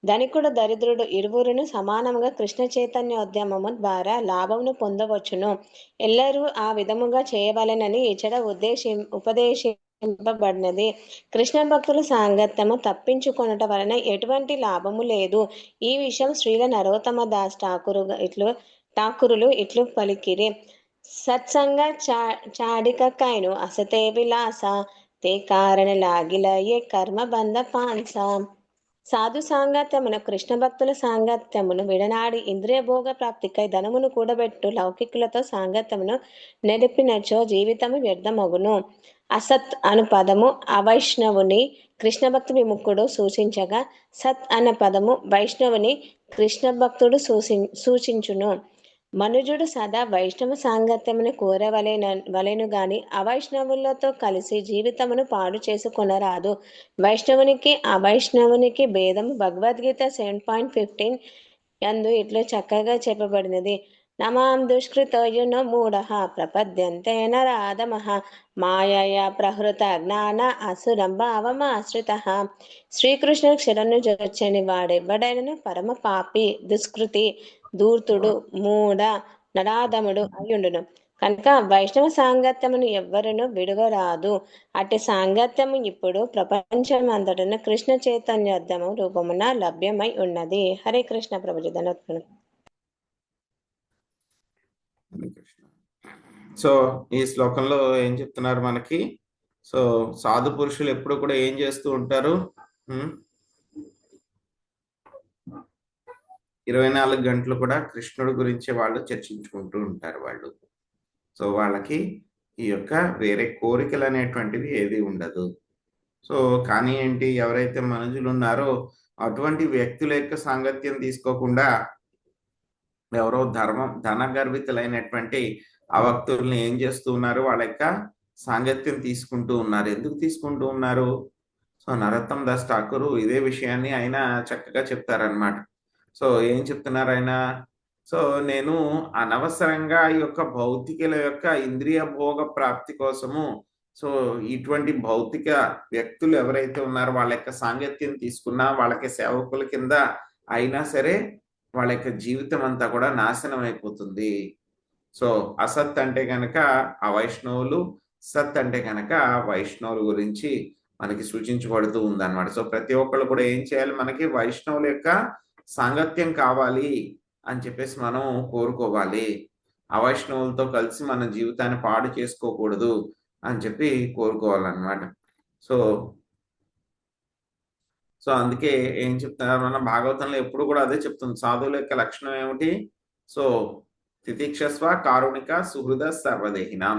ధనికుడు, దరిద్రుడు ఇరువురును సమానంగా కృష్ణ చైతన్యోద్యమము ద్వారా లాభమును పొందవచ్చును. ఎల్లరూ ఆ విధముగా చేయవలెనని ఇచ్చట ఉపదేశింపబడినది. కృష్ణ భక్తుల సాంగత్యము తప్పించుకొనుట వలన ఎటువంటి లాభము లేదు. ఈ విషయం శ్రీల నరోత్తమ దాస్ ఠాకురులు ఇట్లు పలికిరి. సత్సంగ చాడికైను అసతే విలాస తే కారణ లాగిలయే కర్మ బంధ పాన్స. సాధు సాంగత్యమును, కృష్ణ భక్తుల సాంగత్యమును విడనాడి ఇంద్రియ భోగ ప్రాప్తికై ధనమును కూడబెట్టు లౌకికులతో సాంగత్యమును నెరిపినచో జీవితము వ్యర్థమగును. అసత్ అను పదము అవైష్ణవుని కృష్ణ భక్తి విముఖుడు సూచించగా సత్ అన్న పదము వైష్ణవుని కృష్ణ భక్తుడు సూచించును. మనుజుడు సదా వైష్ణవ సాంగత్యమును కోరవలెను గాని అవైష్ణవులతో కలిసి జీవితమును పాడు చేసుకొనరాదు. వైష్ణవునికి అవైష్ణవునికి భేదము భగవద్గీత 7.15 యందు ఇట్లు చక్కగా చెప్పబడినది. నమాం దుష్కృతో యునో మూఢః ప్రపద్యంతే నరాధమః మాయయా ప్రహృత జ్ఞాన అసురం భావమాశ్రితః. శ్రీకృష్ణ క్షరను జొచ్చని వాడెవ్వడైనను పరమ పాపి, దుష్కృతి, ధూర్తుడు, మూఢ, నరాధముడు అయ్యుండును. కనుక వైష్ణవ సాంగత్యమును ఎవ్వరును విడువరాదు. అట్టి సాంగత్యము ఇప్పుడు ప్రపంచమంతటను కృష్ణ చైతన్యోద్యమం రూపమున లభ్యమై ఉన్నది. హరే కృష్ణ ప్రభుజీ ధన్యవాదాలు. సో ఈ శ్లోకంలో ఏం చెప్తున్నారు మనకి? సో సాధు పురుషులు ఎప్పుడు కూడా ఏం చేస్తూ ఉంటారు? 24 గంటలు కూడా కృష్ణుడి గురించి వాళ్ళు చర్చించుకుంటూ ఉంటారు వాళ్ళు. సో వాళ్ళకి ఈ యొక్క వేరే కోరికలు అనేటువంటివి ఏది ఉండదు. సో కానీ ఏంటి, ఎవరైతే మనుషులు ఉన్నారో అటువంటి వ్యక్తుల యొక్క సాంగత్యం తీసుకోకుండా ఎవరో ధన గర్వితులైనటువంటి ఆ భక్తుల్ని ఏం చేస్తూ ఉన్నారు? వాళ్ళ యొక్క సాంగత్యం తీసుకుంటూ ఉన్నారు. ఎందుకు తీసుకుంటూ ఉన్నారు? సో నరోత్తమ్ దాస్ ఠాకూర్ ఇదే విషయాన్ని ఆయన చక్కగా చెప్తారనమాట. సో ఏం చెప్తున్నారు ఆయన? సో నేను అనవసరంగా ఈ యొక్క భౌతికల యొక్క ఇంద్రియ భోగ ప్రాప్తి కోసము సో ఇటువంటి భౌతిక వ్యక్తులు ఎవరైతే ఉన్నారో వాళ్ళ యొక్క సాంగత్యం తీసుకున్నా వాళ్ళకి సేవకుల కింద అయినా సరే వాళ్ళ యొక్క జీవితం అంతా కూడా నాశనం అయిపోతుంది. సో అసత్ అంటే కనుక అవైష్ణవులు, సత్ అంటే కనుక వైష్ణవుల గురించి మనకి సూచించబడుతూ ఉందన్నమాట. సో ప్రతి ఒక్కళ్ళు కూడా ఏం చేయాలి? మనకి వైష్ణవుల యొక్క సాంగత్యం కావాలి అని చెప్పేసి మనం కోరుకోవాలి. అవైష్ణవులతో కలిసి మన జీవితాన్ని పాడు చేసుకోకూడదు అని చెప్పి కోరుకోవాలన్నమాట. సో అందుకే ఏం చెప్తున్నారు మన భాగవతంలో ఎప్పుడు కూడా అదే చెప్తుంది. సాధువుల యొక్క లక్షణం ఏమిటి? సో తితిక్షస్వ కారుణిక సుహృద సర్వదేహినాం.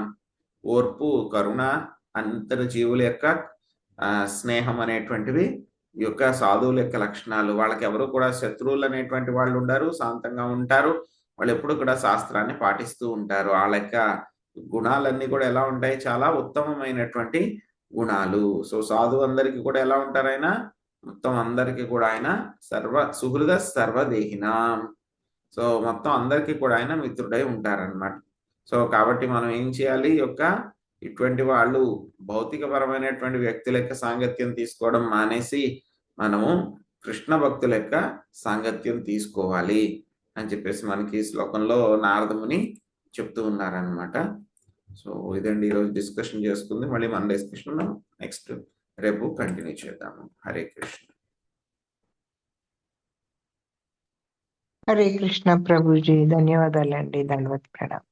ఓర్పు, కరుణ, అంతర జీవుల యొక్క స్నేహం అనేటువంటివి ఈ యొక్క సాధువుల యొక్క లక్షణాలు. వాళ్ళకి ఎవరు కూడా శత్రువులు అనేటువంటి వాళ్ళు ఉండరు, శాంతంగా ఉంటారు. వాళ్ళు ఎప్పుడు కూడా శాస్త్రాన్ని పాటిస్తూ ఉంటారు. వాళ్ళ యొక్క గుణాలన్నీ కూడా ఎలా ఉంటాయి? చాలా ఉత్తమమైనటువంటి గుణాలు. సో సాధువు అందరికీ కూడా ఎలా ఉంటారు? ఆయన మొత్తం అందరికీ కూడా ఆయన సుహృద సర్వదేహినాం. సో మొత్తం అందరికీ కూడా ఆయన మిత్రుడై ఉంటారన్నమాట. సో కాబట్టి మనం ఏం చేయాలి? ఇటువంటి వాళ్ళు భౌతికపరమైనటువంటి వ్యక్తుల యొక్క సాంగత్యం తీసుకోవడం మానేసి మనము కృష్ణ భక్తుల యొక్క సాంగత్యం తీసుకోవాలి అని చెప్పేసి మనకి శ్లోకంలో నారదముని చెప్తూ ఉన్నారనమాట. సో ఇదండి ఈరోజు డిస్కషన్ చేసుకుంది. మళ్ళీ మన డిస్కషన్ నెక్స్ట్ రేపు కంటిన్యూ చేద్దాము. హరే కృష్ణ. హరే కృష్ణ ప్రభుజీ, ధన్యవాదాలండి. దండవత్ ప్రణామం.